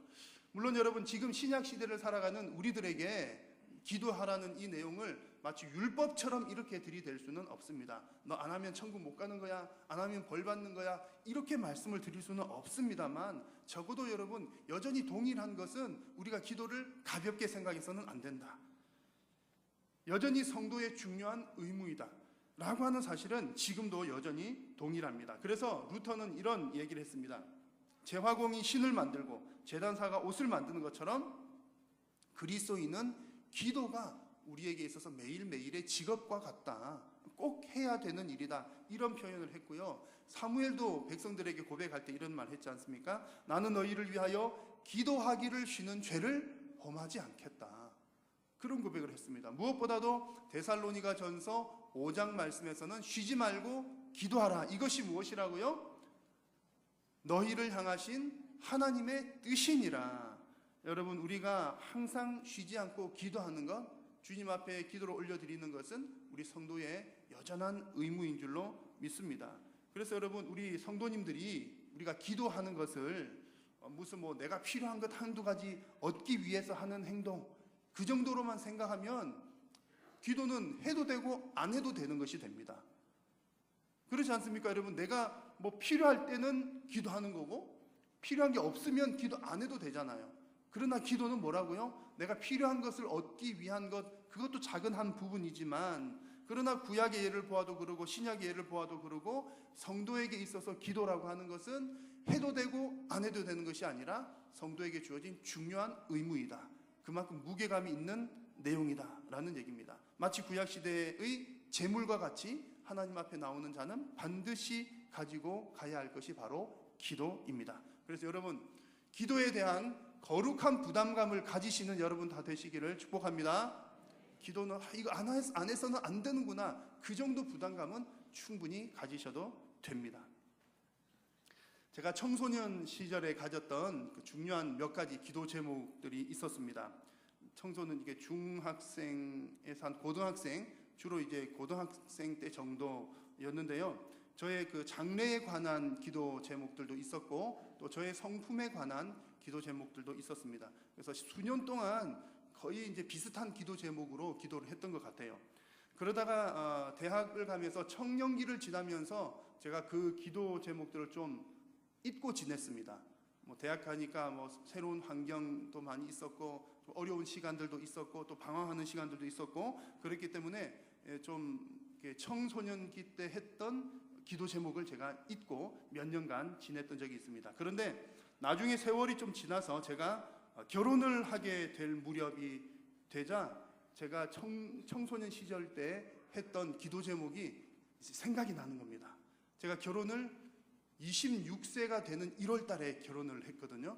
물론 여러분, 지금 신약시대를 살아가는 우리들에게 기도하라는 이 내용을 마치 율법처럼 이렇게 들이댈 수는 없습니다. 너 안 하면 천국 못 가는 거야, 안 하면 벌 받는 거야, 이렇게 말씀을 드릴 수는 없습니다만, 적어도 여러분, 여전히 동일한 것은 우리가 기도를 가볍게 생각해서는 안 된다, 여전히 성도의 중요한 의무이다 라고 하는 사실은 지금도 여전히 동일합니다. 그래서 루터는 이런 얘기를 했습니다. 제화공이 신을 만들고 제단사가 옷을 만드는 것처럼 그리스도인은 기도가 우리에게 있어서 매일매일의 직업과 같다, 꼭 해야 되는 일이다, 이런 표현을 했고요. 사무엘도 백성들에게 고백할 때 이런 말 했지 않습니까? 나는 너희를 위하여 기도하기를 쉬는 죄를 범하지 않겠다, 그런 고백을 했습니다. 무엇보다도 데살로니가 전서 5장 말씀에서는 쉬지 말고 기도하라, 이것이 무엇이라고요? 너희를 향하신 하나님의 뜻이니라. 여러분, 우리가 항상 쉬지 않고 기도하는 것, 주님 앞에 기도를 올려드리는 것은 우리 성도의 여전한 의무인 줄로 믿습니다. 그래서 여러분, 우리 성도님들이 우리가 기도하는 것을 무슨 뭐 내가 필요한 것 한두 가지 얻기 위해서 하는 행동, 그 정도로만 생각하면 기도는 해도 되고 안 해도 되는 것이 됩니다. 그렇지 않습니까? 여러분, 내가 뭐 필요할 때는 기도하는 거고 필요한 게 없으면 기도 안 해도 되잖아요. 그러나 기도는 뭐라고요? 내가 필요한 것을 얻기 위한 것, 그것도 작은 한 부분이지만, 그러나 구약의 예를 보아도 그러고 신약의 예를 보아도 그러고, 성도에게 있어서 기도라고 하는 것은 해도 되고 안 해도 되는 것이 아니라 성도에게 주어진 중요한 의무이다, 그만큼 무게감이 있는 내용이다 라는 얘기입니다. 마치 구약시대의 제물과 같이 하나님 앞에 나오는 자는 반드시 가지고 가야 할 것이 바로 기도입니다. 그래서 여러분, 기도에 대한 거룩한 부담감을 가지시는 여러분 다 되시기를 축복합니다. 기도는 이거 안 해서는 안 되는구나, 그 정도 부담감은 충분히 가지셔도 됩니다. 제가 청소년 시절에 가졌던 그 중요한 몇 가지 기도 제목들이 있었습니다. 청소는 이게 중학생에서 한 고등학생, 주로 이제 고등학생 때 정도였는데요. 저의 그 장래에 관한 기도 제목들도 있었고, 또 저의 성품에 관한 기도 제목들도 있었습니다. 그래서 수년 동안 거의 이제 비슷한 기도 제목으로 기도를 했던 것 같아요. 그러다가 대학을 가면서 청년기를 지나면서 제가 그 기도 제목들을 좀 잊고 지냈습니다. 뭐 대학 가니까 뭐 새로운 환경도 많이 있었고, 좀 어려운 시간들도 있었고, 또 방황하는 시간들도 있었고, 그렇기 때문에 좀 청소년기 때 했던 기도 제목을 제가 잊고 몇 년간 지냈던 적이 있습니다. 그런데 나중에 세월이 좀 지나서 제가 결혼을 하게 될 무렵이 되자 제가 청소년 시절 때 했던 기도 제목이 생각이 나는 겁니다. 제가 결혼을 26세가 되는 1월 달에 결혼을 했거든요.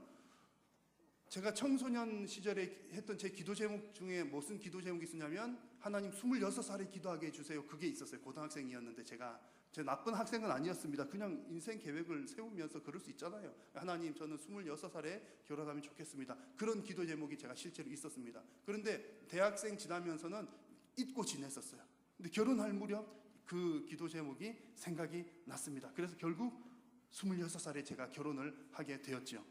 제가 청소년 시절에 했던 제 기도 제목 중에 무슨 기도 제목이 있었냐면 하나님 26살에 기도하게 해주세요. 그게 있었어요. 고등학생이었는데 제가 나쁜 학생은 아니었습니다. 그냥 인생 계획을 세우면서 그럴 수 있잖아요. 하나님 저는 26살에 결혼하면 좋겠습니다. 그런 기도 제목이 제가 실제로 있었습니다. 그런데 대학생 지나면서는 잊고 지냈었어요. 근데 결혼할 무렵 그 기도 제목이 생각이 났습니다. 그래서 결국 26살에 제가 결혼을 하게 되었죠.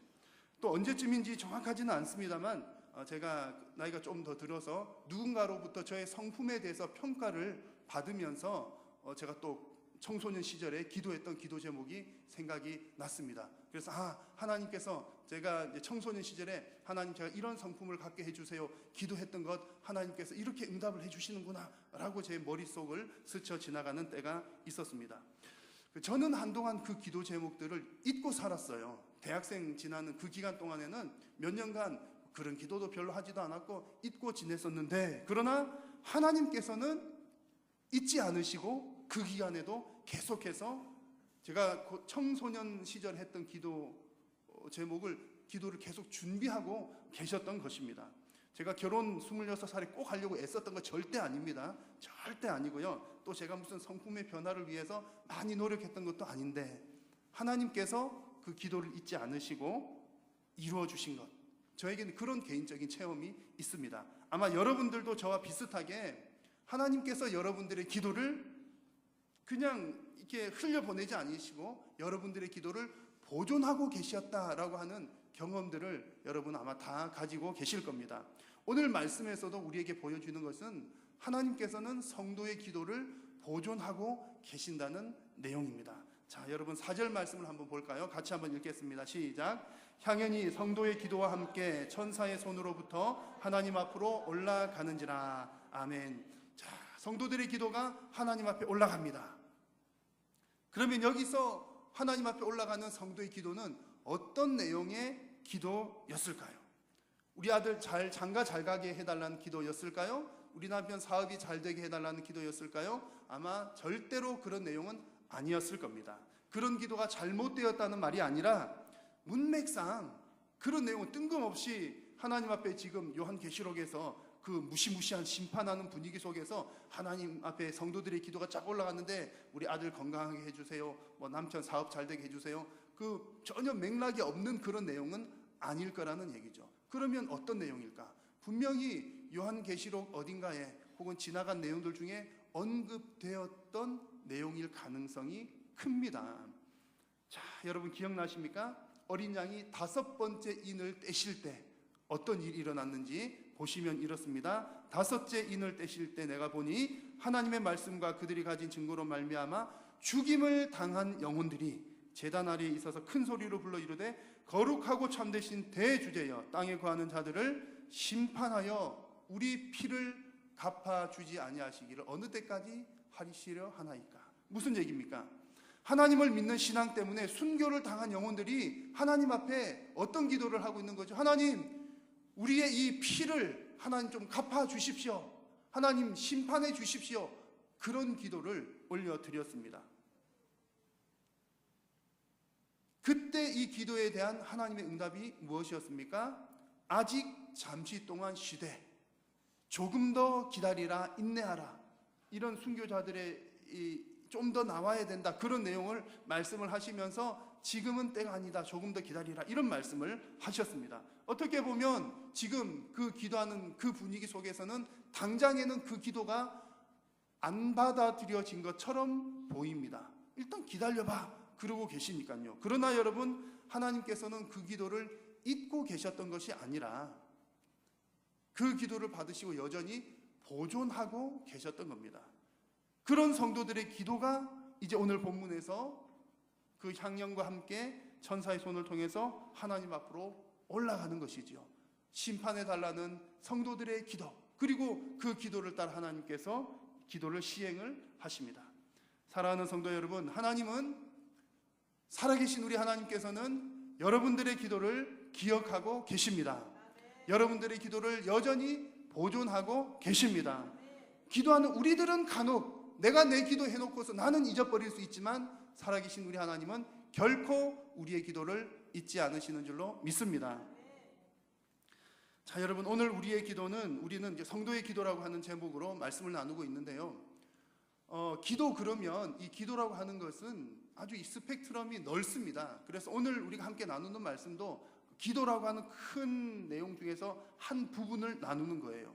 또 언제쯤인지 정확하지는 않습니다만 제가 나이가 좀 더 들어서 누군가로부터 저의 성품에 대해서 평가를 받으면서 제가 또 청소년 시절에 기도했던 기도 제목이 생각이 났습니다. 그래서 하나님께서 제가 이제 청소년 시절에 하나님 제가 이런 성품을 갖게 해주세요 기도했던 것 하나님께서 이렇게 응답을 해주시는구나 라고 제 머릿속을 스쳐 지나가는 때가 있었습니다. 저는 한동안 그 기도 제목들을 잊고 살았어요. 대학생 지나는 그 기간 동안에는 몇 년간 그런 기도도 별로 하지도 않았고 잊고 지냈었는데, 그러나 하나님께서는 잊지 않으시고 그 기간에도 계속해서 제가 청소년 시절 했던 기도 기도를 계속 준비하고 계셨던 것입니다. 제가 결혼 26살에 꼭 하려고 애썼던 거 절대 아닙니다. 절대 아니고요. 또 제가 무슨 성품의 변화를 위해서 많이 노력했던 것도 아닌데 하나님께서 그 기도를 잊지 않으시고 이루어 주신 것, 저에게는 그런 개인적인 체험이 있습니다. 아마 여러분들도 저와 비슷하게 하나님께서 여러분들의 기도를 그냥 이렇게 흘려보내지 않으시고 여러분들의 기도를 보존하고 계셨다라고 하는 경험들을 여러분 아마 다 가지고 계실 겁니다. 오늘 말씀에서도 우리에게 보여주는 것은 하나님께서는 성도의 기도를 보존하고 계신다는 내용입니다. 자, 여러분 4절 말씀을 한번 볼까요? 같이 한번 읽겠습니다. 시작. 향연이 성도의 기도와 함께 천사의 손으로부터 하나님 앞으로 올라가는지라. 아멘. 자, 성도들의 기도가 하나님 앞에 올라갑니다. 그러면 여기서 하나님 앞에 올라가는 성도의 기도는 어떤 내용의 기도였을까요? 우리 아들 장가 잘 가게 해달라는 기도였을까요? 우리 남편 사업이 잘 되게 해달라는 기도였을까요? 아마 절대로 그런 내용은 아니었을 겁니다. 그런 기도가 잘못되었다는 말이 아니라 문맥상 그런 내용은 뜬금없이 하나님 앞에 지금 요한계시록에서 그 무시무시한 심판하는 분위기 속에서 하나님 앞에 성도들의 기도가 쫙 올라갔는데 우리 아들 건강하게 해주세요, 뭐 남편 사업 잘 되게 해주세요, 그 전혀 맥락이 없는 그런 내용은 아닐 거라는 얘기죠. 그러면 어떤 내용일까? 분명히 요한계시록 어딘가에 혹은 지나간 내용들 중에 언급되었던 내용일 가능성이 큽니다. 자, 여러분 기억나십니까? 어린 양이 5번째 인을 떼실 때 어떤 일이 일어났는지 보시면 이렇습니다. 5째 인을 떼실 때 내가 보니 하나님의 말씀과 그들이 가진 증거로 말미암아 죽임을 당한 영혼들이 제단 아래에 있어서 큰 소리로 불러 이르되 거룩하고 참되신 대주제여 땅에 거하는 자들을 심판하여 우리 피를 갚아주지 아니하시기를 어느 때까지 하시려 하나이까. 무슨 얘기입니까? 하나님을 믿는 신앙 때문에 순교를 당한 영혼들이 하나님 앞에 어떤 기도를 하고 있는 거죠? 하나님, 우리의 이 피를 하나님 좀 갚아주십시오. 하나님 심판해 주십시오. 그런 기도를 올려드렸습니다. 그때 이 기도에 대한 하나님의 응답이 무엇이었습니까? 아직 잠시 동안 쉬되 조금 더 기다리라, 인내하라. 이런 순교자들의 좀 더 나와야 된다, 그런 내용을 말씀을 하시면서 지금은 때가 아니다, 조금 더 기다리라, 이런 말씀을 하셨습니다. 어떻게 보면 지금 그 기도하는 그 분위기 속에서는 당장에는 그 기도가 안 받아들여진 것처럼 보입니다. 일단 기다려봐 그러고 계시니까요. 그러나 여러분, 하나님께서는 그 기도를 잊고 계셨던 것이 아니라 그 기도를 받으시고 여전히 보존하고 계셨던 겁니다. 그런 성도들의 기도가 이제 오늘 본문에서 그 향연과 함께 천사의 손을 통해서 하나님 앞으로 올라가는 것이지요. 심판해 달라는 성도들의 기도, 그리고 그 기도를 따라 하나님께서 기도를 시행을 하십니다. 사랑하는 성도 여러분, 하나님은, 살아계신 우리 하나님께서는 여러분들의 기도를 기억하고 계십니다. 여러분들의 기도를 여전히 보존하고 계십니다. 기도하는 우리들은 간혹 내가 내 기도 해놓고서 나는 잊어버릴 수 있지만 살아계신 우리 하나님은 결코 우리의 기도를 잊지 않으시는 줄로 믿습니다. 자, 여러분, 오늘 우리는 이제 성도의 기도라고 하는 제목으로 말씀을 나누고 있는데요. 기도, 그러면 이 기도라고 하는 것은 아주 이 스펙트럼이 넓습니다. 그래서 오늘 우리가 함께 나누는 말씀도 기도라고 하는 큰 내용 중에서 한 부분을 나누는 거예요.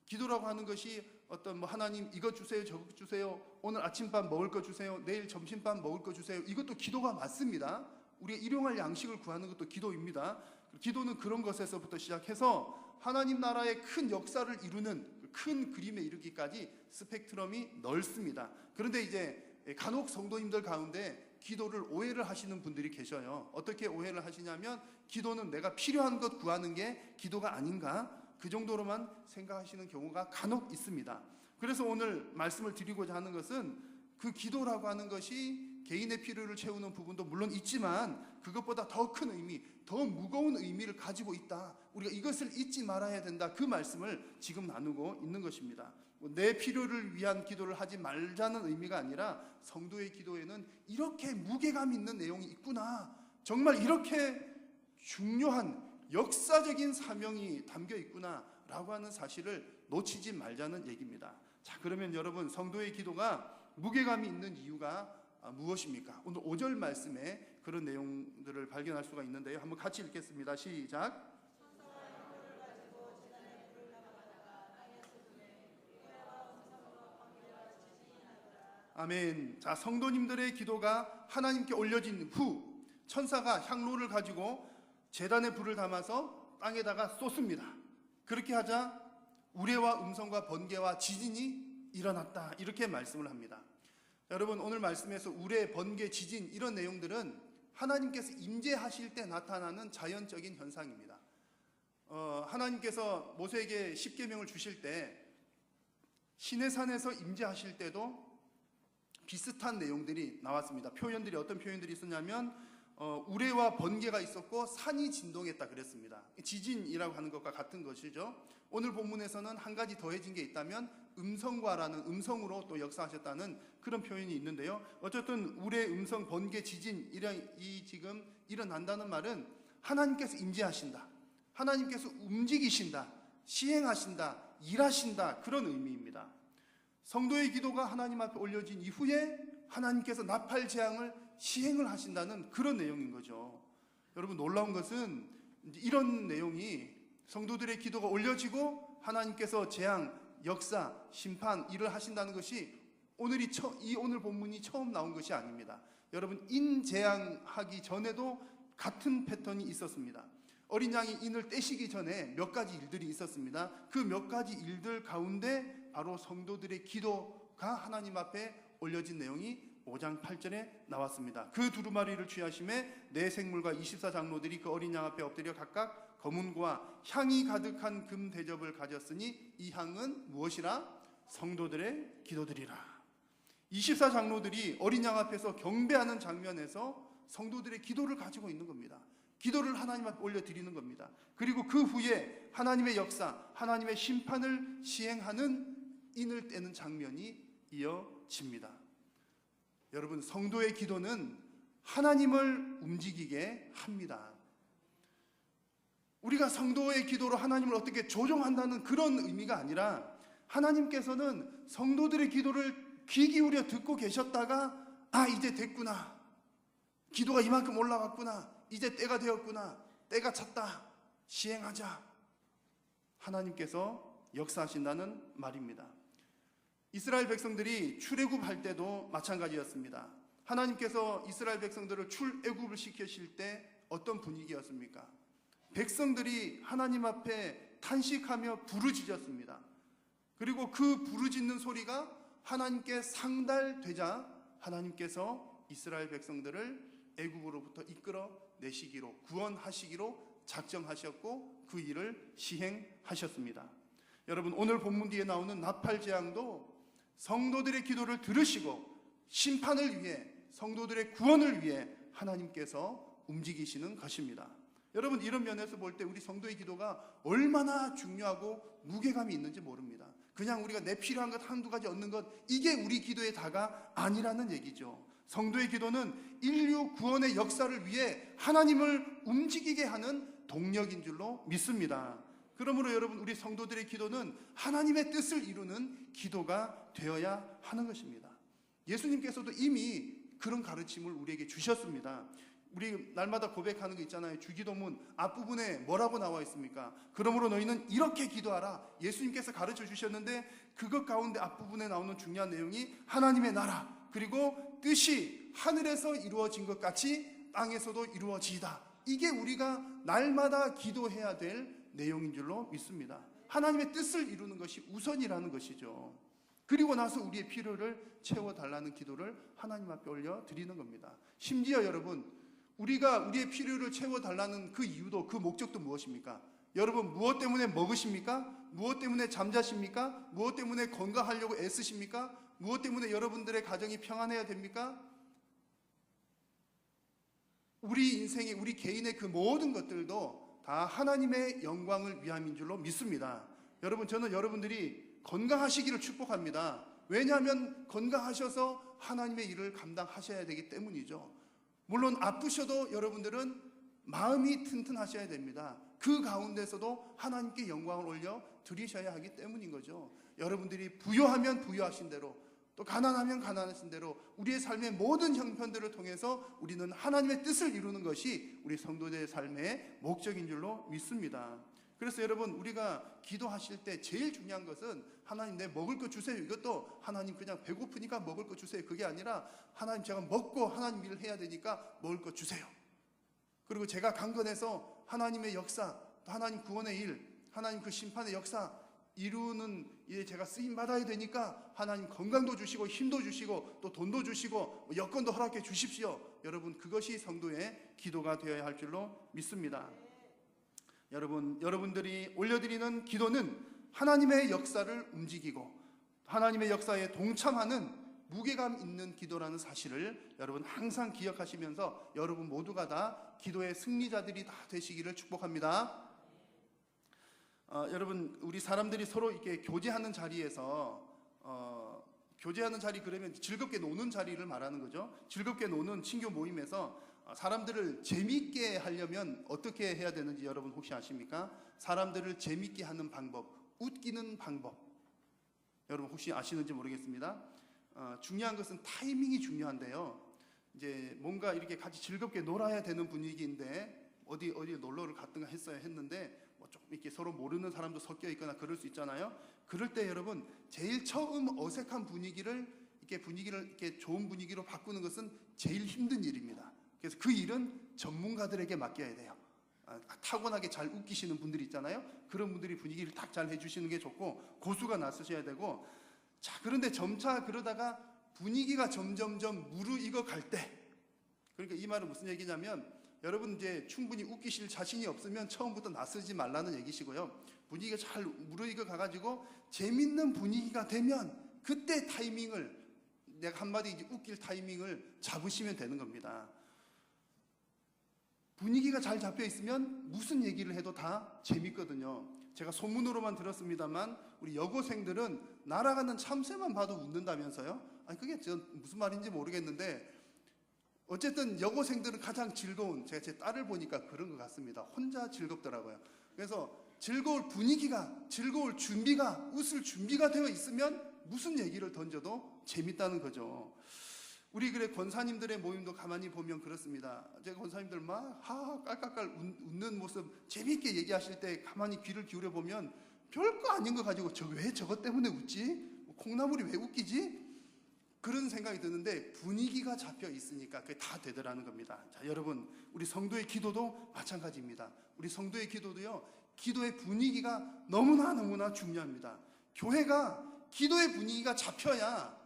기도라고 하는 것이 어떤 하나님 이거 주세요, 저거 주세요, 오늘 아침밥 먹을 거 주세요, 내일 점심밥 먹을 거 주세요, 이것도 기도가 맞습니다. 우리가 일용할 양식을 구하는 것도 기도입니다. 기도는 그런 것에서부터 시작해서 하나님 나라의 큰 역사를 이루는 큰 그림에 이르기까지 스펙트럼이 넓습니다. 그런데 이제 간혹 성도님들 가운데 기도를 오해를 하시는 분들이 계셔요. 어떻게 오해를 하시냐면 기도는 내가 필요한 것 구하는 게 기도가 아닌가, 그 정도로만 생각하시는 경우가 간혹 있습니다. 그래서 오늘 말씀을 드리고자 하는 것은 그 기도라고 하는 것이 개인의 필요를 채우는 부분도 물론 있지만 그것보다 더 큰 의미, 더 무거운 의미를 가지고 있다. 우리가 이것을 잊지 말아야 된다. 그 말씀을 지금 나누고 있는 것입니다. 내 필요를 위한 기도를 하지 말자는 의미가 아니라 성도의 기도에는 이렇게 무게감 있는 내용이 있구나, 정말 이렇게 중요한 역사적인 사명이 담겨 있구나 라고 하는 사실을 놓치지 말자는 얘기입니다. 자, 그러면 여러분, 성도의 기도가 무게감이 있는 이유가 무엇입니까? 오늘 5절 말씀에 그런 내용들을 발견할 수가 있는데요. 한번 같이 읽겠습니다. 시작. 아멘. 자, 성도님들의 기도가 하나님께 올려진 후 천사가 향로를 가지고 제단에 불을 담아서 땅에다가 쏟습니다. 그렇게 하자 우레와 음성과 번개와 지진이 일어났다, 이렇게 말씀을 합니다. 여러분, 오늘 말씀에서 우레, 번개, 지진 이런 내용들은 하나님께서 임재하실 때 나타나는 자연적인 현상입니다. 하나님께서 모세에게 십계명을 주실 때 시내산에서 임재하실 때도 비슷한 내용들이 나왔습니다. 표현들이, 어떤 표현들이 있었냐면 우레와 번개가 있었고 산이 진동했다 그랬습니다. 지진이라고 하는 것과 같은 것이죠. 오늘 본문에서는 한 가지 더해진 게 있다면 음성과라는, 음성으로 또 역사하셨다는 그런 표현이 있는데요. 어쨌든 우레, 음성, 번개, 지진, 이 지금 일어난다는 말은 하나님께서 임재하신다, 하나님께서 움직이신다, 시행하신다, 일하신다, 그런 의미입니다. 성도의 기도가 하나님 앞에 올려진 이후에 하나님께서 나팔 재앙을 시행을 하신다는 그런 내용인 거죠. 여러분, 놀라운 것은 이런 내용이 성도들의 기도가 올려지고 하나님께서 재앙, 역사, 심판, 일을 하신다는 것이 오늘 본문이 처음 나온 것이 아닙니다. 여러분, 인재앙하기 전에도 같은 패턴이 있었습니다. 어린 양이 인을 떼시기 전에 몇 가지 일들이 있었습니다. 그 몇 가지 일들 가운데 바로 성도들의 기도가 하나님 앞에 올려진 내용이 5장 8절에 나왔습니다. 그 두루마리를 취하심에 네 생물과 24장로들이 그 어린 양 앞에 엎드려 각각 검은고와 향이 가득한 금 대접을 가졌으니 이 향은 무엇이라? 성도들의 기도들이라. 24장로들이 어린 양 앞에서 경배하는 장면에서 성도들의 기도를 가지고 있는 겁니다. 기도를 하나님 앞에 올려드리는 겁니다. 그리고 그 후에 하나님의 역사, 하나님의 심판을 시행하는 인을 떼는 장면이 이어집니다. 여러분, 성도의 기도는 하나님을 움직이게 합니다. 우리가 성도의 기도로 하나님을 어떻게 조종한다는 그런 의미가 아니라 하나님께서는 성도들의 기도를 귀 기울여 듣고 계셨다가 이제 됐구나, 기도가 이만큼 올라왔구나, 이제 때가 되었구나, 때가 찼다, 시행하자, 하나님께서 역사하신다는 말입니다. 이스라엘 백성들이 출애굽할 때도 마찬가지였습니다. 하나님께서 이스라엘 백성들을 출애굽을 시키실 때 어떤 분위기였습니까? 백성들이 하나님 앞에 탄식하며 부르짖었습니다. 그리고 그 부르짖는 소리가 하나님께 상달되자 하나님께서 이스라엘 백성들을 애굽으로부터 이끌어 내시기로, 구원하시기로 작정하셨고 그 일을 시행하셨습니다. 여러분, 오늘 본문 뒤에 나오는 나팔 재앙도 성도들의 기도를 들으시고 심판을 위해, 성도들의 구원을 위해 하나님께서 움직이시는 것입니다. 여러분, 이런 면에서 볼 때 우리 성도의 기도가 얼마나 중요하고 무게감이 있는지 모릅니다. 그냥 우리가 내 필요한 것 한두 가지 얻는 것, 이게 우리 기도의 다가 아니라는 얘기죠. 성도의 기도는 인류 구원의 역사를 위해 하나님을 움직이게 하는 동력인 줄로 믿습니다. 그러므로 여러분, 우리 성도들의 기도는 하나님의 뜻을 이루는 기도가 되어야 하는 것입니다. 예수님께서도 이미 그런 가르침을 우리에게 주셨습니다. 우리 날마다 고백하는 거 있잖아요. 주기도문 앞부분에 뭐라고 나와 있습니까? 그러므로 너희는 이렇게 기도하라. 예수님께서 가르쳐 주셨는데, 그것 가운데 앞부분에 나오는 중요한 내용이 하나님의 나라, 그리고 뜻이 하늘에서 이루어진 것 같이 땅에서도 이루어지이다. 이게 우리가 날마다 기도해야 될 내용인 줄로 믿습니다. 하나님의 뜻을 이루는 것이 우선이라는 것이죠. 그리고 나서 우리의 필요를 채워달라는 기도를 하나님 앞에 올려 드리는 겁니다. 심지어 여러분, 우리가 우리의 필요를 채워달라는 그 이유도, 그 목적도 무엇입니까? 여러분, 무엇 때문에 먹으십니까? 무엇 때문에 잠자십니까? 무엇 때문에 건강하려고 애쓰십니까? 무엇 때문에 여러분들의 가정이 평안해야 됩니까? 우리 인생의, 우리 개인의 그 모든 것들도 다 하나님의 영광을 위함인 줄로 믿습니다. 여러분, 저는 여러분들이 건강하시기를 축복합니다. 왜냐하면 건강하셔서 하나님의 일을 감당하셔야 되기 때문이죠. 물론 아프셔도 여러분들은 마음이 튼튼하셔야 됩니다. 그 가운데서도 하나님께 영광을 올려 드리셔야 하기 때문인 거죠. 여러분들이 부유하면 부유하신 대로, 또 가난하면 가난하신 대로 우리의 삶의 모든 형편들을 통해서 우리는 하나님의 뜻을 이루는 것이 우리 성도들의 삶의 목적인 줄로 믿습니다. 그래서 여러분, 우리가 기도하실 때 제일 중요한 것은 하나님, 내 먹을 거 주세요. 이것도 하나님 그냥 배고프니까 먹을 거 주세요. 그게 아니라 하나님, 제가 먹고 하나님 일을 해야 되니까 먹을 거 주세요. 그리고 제가 강건해서 하나님의 역사, 하나님 구원의 일, 하나님 그 심판의 역사 이루는 일에 제가 쓰임 받아야 되니까 하나님 건강도 주시고 힘도 주시고 또 돈도 주시고 여건도 허락해 주십시오. 여러분, 그것이 성도의 기도가 되어야 할 줄로 믿습니다. 여러분들이 올려드리는 기도는 하나님의 역사를 움직이고 하나님의 역사에 동참하는 무게감 있는 기도라는 사실을 여러분 항상 기억하시면서 여러분 모두가 다 기도의 승리자들이 다 되시기를 축복합니다. 여러분, 우리 사람들이 서로 이렇게 교제하는 자리에서 교제하는 자리, 그러면 즐겁게 노는 자리를 말하는 거죠. 즐겁게 노는 친교 모임에서 사람들을 재미있게 하려면 어떻게 해야 되는지 여러분 혹시 아십니까? 사람들을 재미있게 하는 방법, 웃기는 방법, 여러분 혹시 아시는지 모르겠습니다. 중요한 것은 타이밍이 중요한데요. 이제 뭔가 이렇게 같이 즐겁게 놀아야 되는 분위기인데 어디 놀러를 갔든가 했는데 뭐 조금 이렇게 서로 모르는 사람도 섞여 있거나 그럴 수 있잖아요. 그럴 때 여러분, 제일 처음 어색한 분위기를 이렇게 좋은 분위기로 바꾸는 것은 제일 힘든 일입니다. 그래서 그 일은 전문가들에게 맡겨야 돼요. 타고나게 잘 웃기시는 분들이 있잖아요. 그런 분들이 분위기를 딱 잘 해주시는 게 좋고, 고수가 나서셔야 되고. 자, 그런데 점차 그러다가 분위기가 점점점 무르익어 갈 때, 그러니까 이 말은 무슨 얘기냐면, 여러분 이제 충분히 웃기실 자신이 없으면 처음부터 나서지 말라는 얘기시고요. 분위기가 잘 무르익어 가가지고 재밌는 분위기가 되면 그때 타이밍을, 내가 한마디 이제 웃길 타이밍을 잡으시면 되는 겁니다. 분위기가 잘 잡혀 있으면 무슨 얘기를 해도 다 재밌거든요. 제가 소문으로만 들었습니다만 우리 여고생들은 날아가는 참새만 봐도 웃는다면서요? 아니, 그게 무슨 말인지 모르겠는데 어쨌든 여고생들은 가장 즐거운, 제가 제 딸을 보니까 그런 것 같습니다. 혼자 즐겁더라고요. 그래서 즐거울 분위기가, 즐거울 준비가, 웃을 준비가 되어 있으면 무슨 얘기를 던져도 재밌다는 거죠. 우리 그래 권사님들의 모임도 가만히 보면 그렇습니다. 제가 권사님들 막 하하 깔깔깔 웃는 모습 재미있게 얘기하실 때 가만히 귀를 기울여 보면 별거 아닌 거 가지고 왜 저것 때문에 웃지? 콩나물이 왜 웃기지? 그런 생각이 드는데 분위기가 잡혀 있으니까 그게 다 되더라는 겁니다. 자, 여러분, 우리 성도의 기도도 마찬가지입니다. 우리 성도의 기도도요, 기도의 분위기가 너무나 중요합니다. 교회가 기도의 분위기가 잡혀야,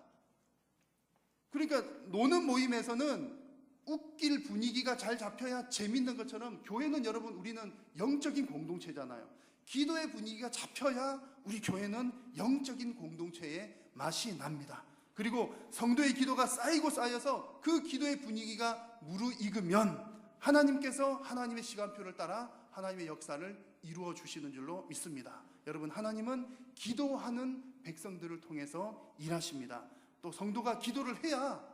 그러니까 노는 모임에서는 웃길 분위기가 잘 잡혀야 재밌는 것처럼 교회는 여러분, 우리는 영적인 공동체잖아요. 기도의 분위기가 잡혀야 우리 교회는 영적인 공동체의 맛이 납니다. 그리고 성도의 기도가 쌓이고 쌓여서 그 기도의 분위기가 무르익으면 하나님께서 하나님의 시간표를 따라 하나님의 역사를 이루어 주시는 줄로 믿습니다. 여러분, 하나님은 기도하는 백성들을 통해서 일하십니다. 또 성도가 기도를 해야,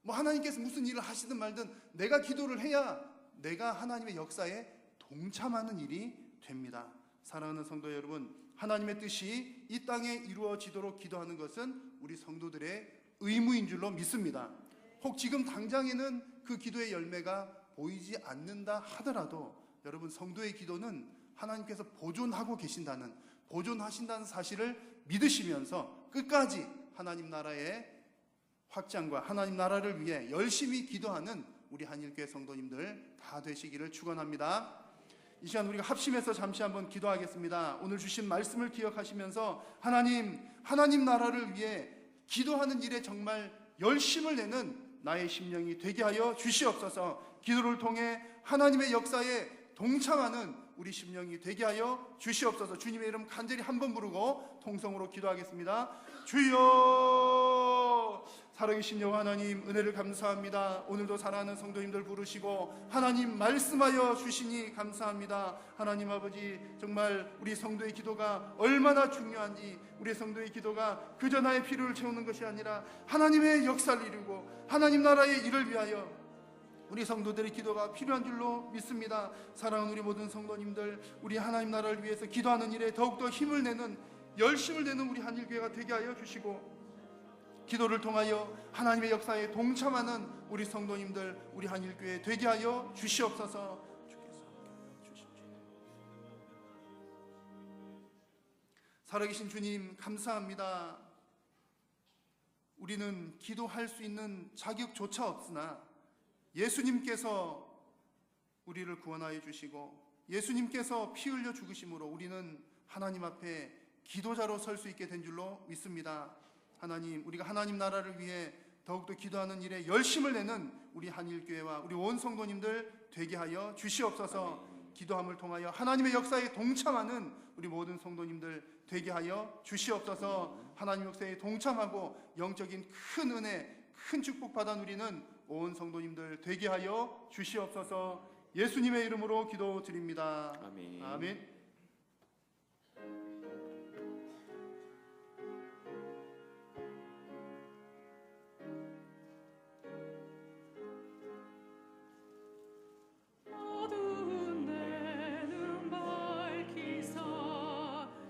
뭐 하나님께서 무슨 일을 하시든 말든 내가 기도를 해야 내가 하나님의 역사에 동참하는 일이 됩니다. 사랑하는 성도 여러분, 하나님의 뜻이 이 땅에 이루어지도록 기도하는 것은 우리 성도들의 의무인 줄로 믿습니다. 혹 지금 당장에는 그 기도의 열매가 보이지 않는다 하더라도 여러분, 성도의 기도는 하나님께서 보존하신다는 사실을 믿으시면서 끝까지 하나님 나라의 확장과 하나님 나라를 위해 열심히 기도하는 우리 한일교회 성도님들 다 되시기를 축원합니다. 이 시간 우리가 합심해서 잠시 한번 기도하겠습니다. 오늘 주신 말씀을 기억하시면서 하나님 나라를 위해 기도하는 일에 정말 열심을 내는 나의 심령이 되게 하여 주시옵소서. 기도를 통해 하나님의 역사에 동참하는 우리 심령이 되게 하여 주시옵소서. 주님의 이름 간절히 한번 부르고 통성으로 기도하겠습니다. 주여, 살아계신 여호와 하나님, 은혜를 감사합니다. 오늘도 사랑하는 성도님들 부르시고 하나님 말씀하여 주시니 감사합니다. 하나님 아버지, 정말 우리 성도의 기도가 얼마나 중요한지, 우리 성도의 기도가 그저 나의 필요를 채우는 것이 아니라 하나님의 역사를 이루고 하나님 나라의 일을 위하여 우리 성도들의 기도가 필요한 줄로 믿습니다. 사랑하는 우리 모든 성도님들, 우리 하나님 나라를 위해서 기도하는 일에 더욱더 힘을 내는, 열심을 내는 우리 한일교회가 되게 하여 주시고, 기도를 통하여 하나님의 역사에 동참하는 우리 성도님들, 우리 한일교회 되게 하여 주시옵소서. 살아계신 주님 감사합니다. 우리는 기도할 수 있는 자격조차 없으나 예수님께서 우리를 구원하여 주시고 예수님께서 피 흘려 죽으심으로 우리는 하나님 앞에 기도자로 설 수 있게 된 줄로 믿습니다. 하나님, 우리가 하나님 나라를 위해 더욱더 기도하는 일에 열심을 내는 우리 한일교회와 우리 온 성도님들 되게 하여 주시옵소서. 기도함을 통하여 하나님의 역사에 동참하는 우리 모든 성도님들 되게 하여 주시옵소서. 하나님 역사에 동참하고 영적인 큰 은혜, 큰 축복 받아 누리는 온 성도님들 되게 하여 주시옵소서. 예수님의 이름으로 기도드립니다. 아멘. 아멘. 어두운 내 눈 밝히사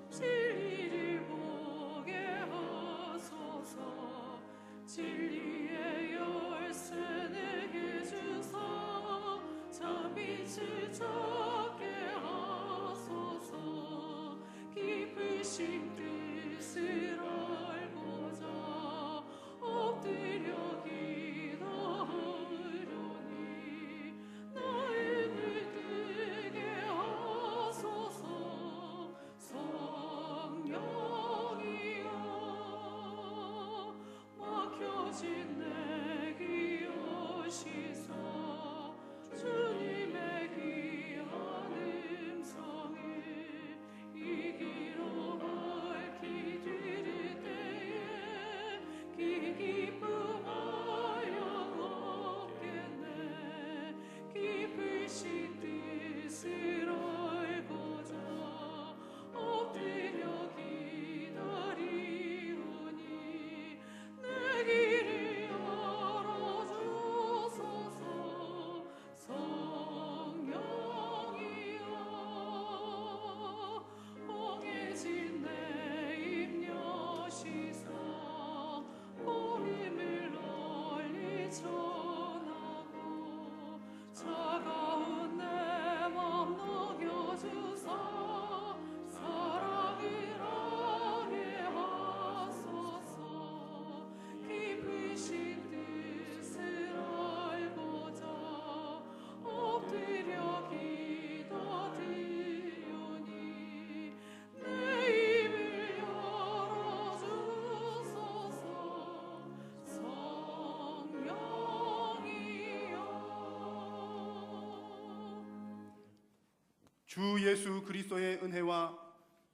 진리를 보게 하소서. 진리의 열쇠 내게 주사 참빛을 찾게 하소서. 깊으신 뜻을 알고자 엎드려 기도하려니 나의 눈 뜨게 하소서. 성령이여, 막혀진 내 귀 여시사 주님의 귀한 음성을 이 귀로 밝히 들을 때에 기 기쁨하여 얻겠네. 깊으신 뜻을 알고자 엎드려 기다리오니 내 길을 열어주소서. 성령이여, 멍해진 내 입 여시사 복음을 널리 전하고 차가운 내 맘 녹여주사 사랑을 하게 하소서. 깊으신 뜻을 알고자 엎드려 기도드리오니 내 입을 열어주소서. 성령이여. 주 예수 그리스도의 은혜와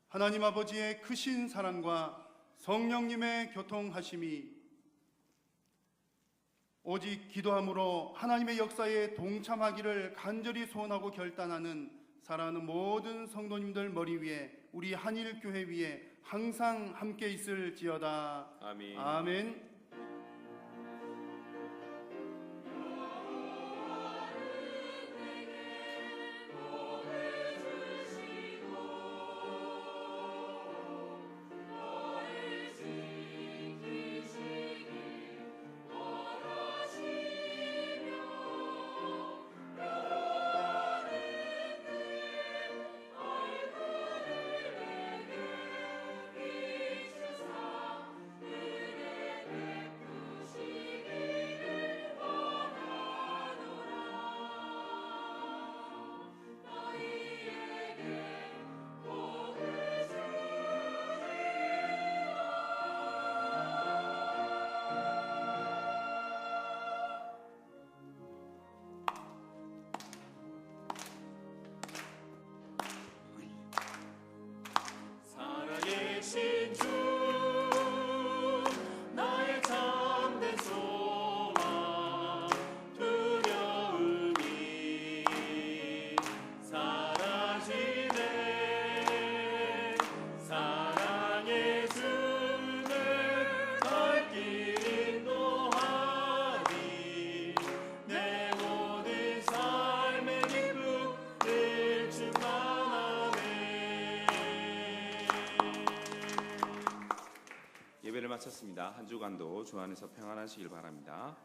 하나님 아버지의 크신 사랑과 성령님의 교통하심이 오직 기도함으로 하나님의 역사에 동참하기를 간절히 소원하고 결단하는 사랑하는 모든 성도님들 머리 위에, 우리 한일교회 위에 항상 함께 있을지어다. 아멘. 아멘. 주시고 기도드립니다. 한 주간도 주 안에서 평안하시길 바랍니다.